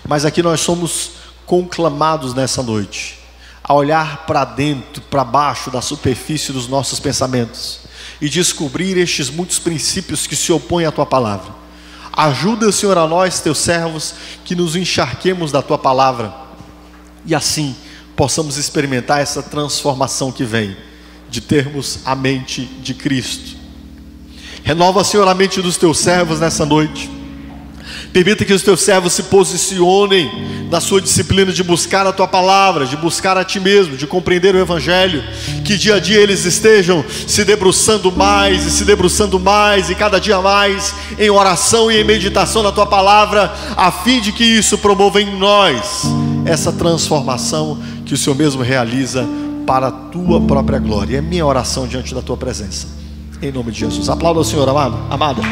Mas aqui nós somos conclamados nessa noite a olhar para dentro, para baixo da superfície dos nossos pensamentos e descobrir estes muitos princípios que se opõem à Tua palavra. Ajuda, Senhor, a nós, Teus servos, que nos encharquemos da Tua palavra e assim possamos experimentar essa transformação que vem de termos a mente de Cristo. Renova, Senhor, a mente dos Teus servos nessa noite. Permita que os Teus servos se posicionem na sua disciplina de buscar a Tua palavra, de buscar a Ti mesmo, de compreender o Evangelho. Que dia a dia eles estejam se debruçando mais e se debruçando mais e cada dia mais em oração e em meditação na Tua palavra, a fim de que isso promova em nós essa transformação que o Senhor mesmo realiza para a Tua própria glória. É minha oração diante da Tua presença, em nome de Jesus. Aplauda o Senhor, amado, amada.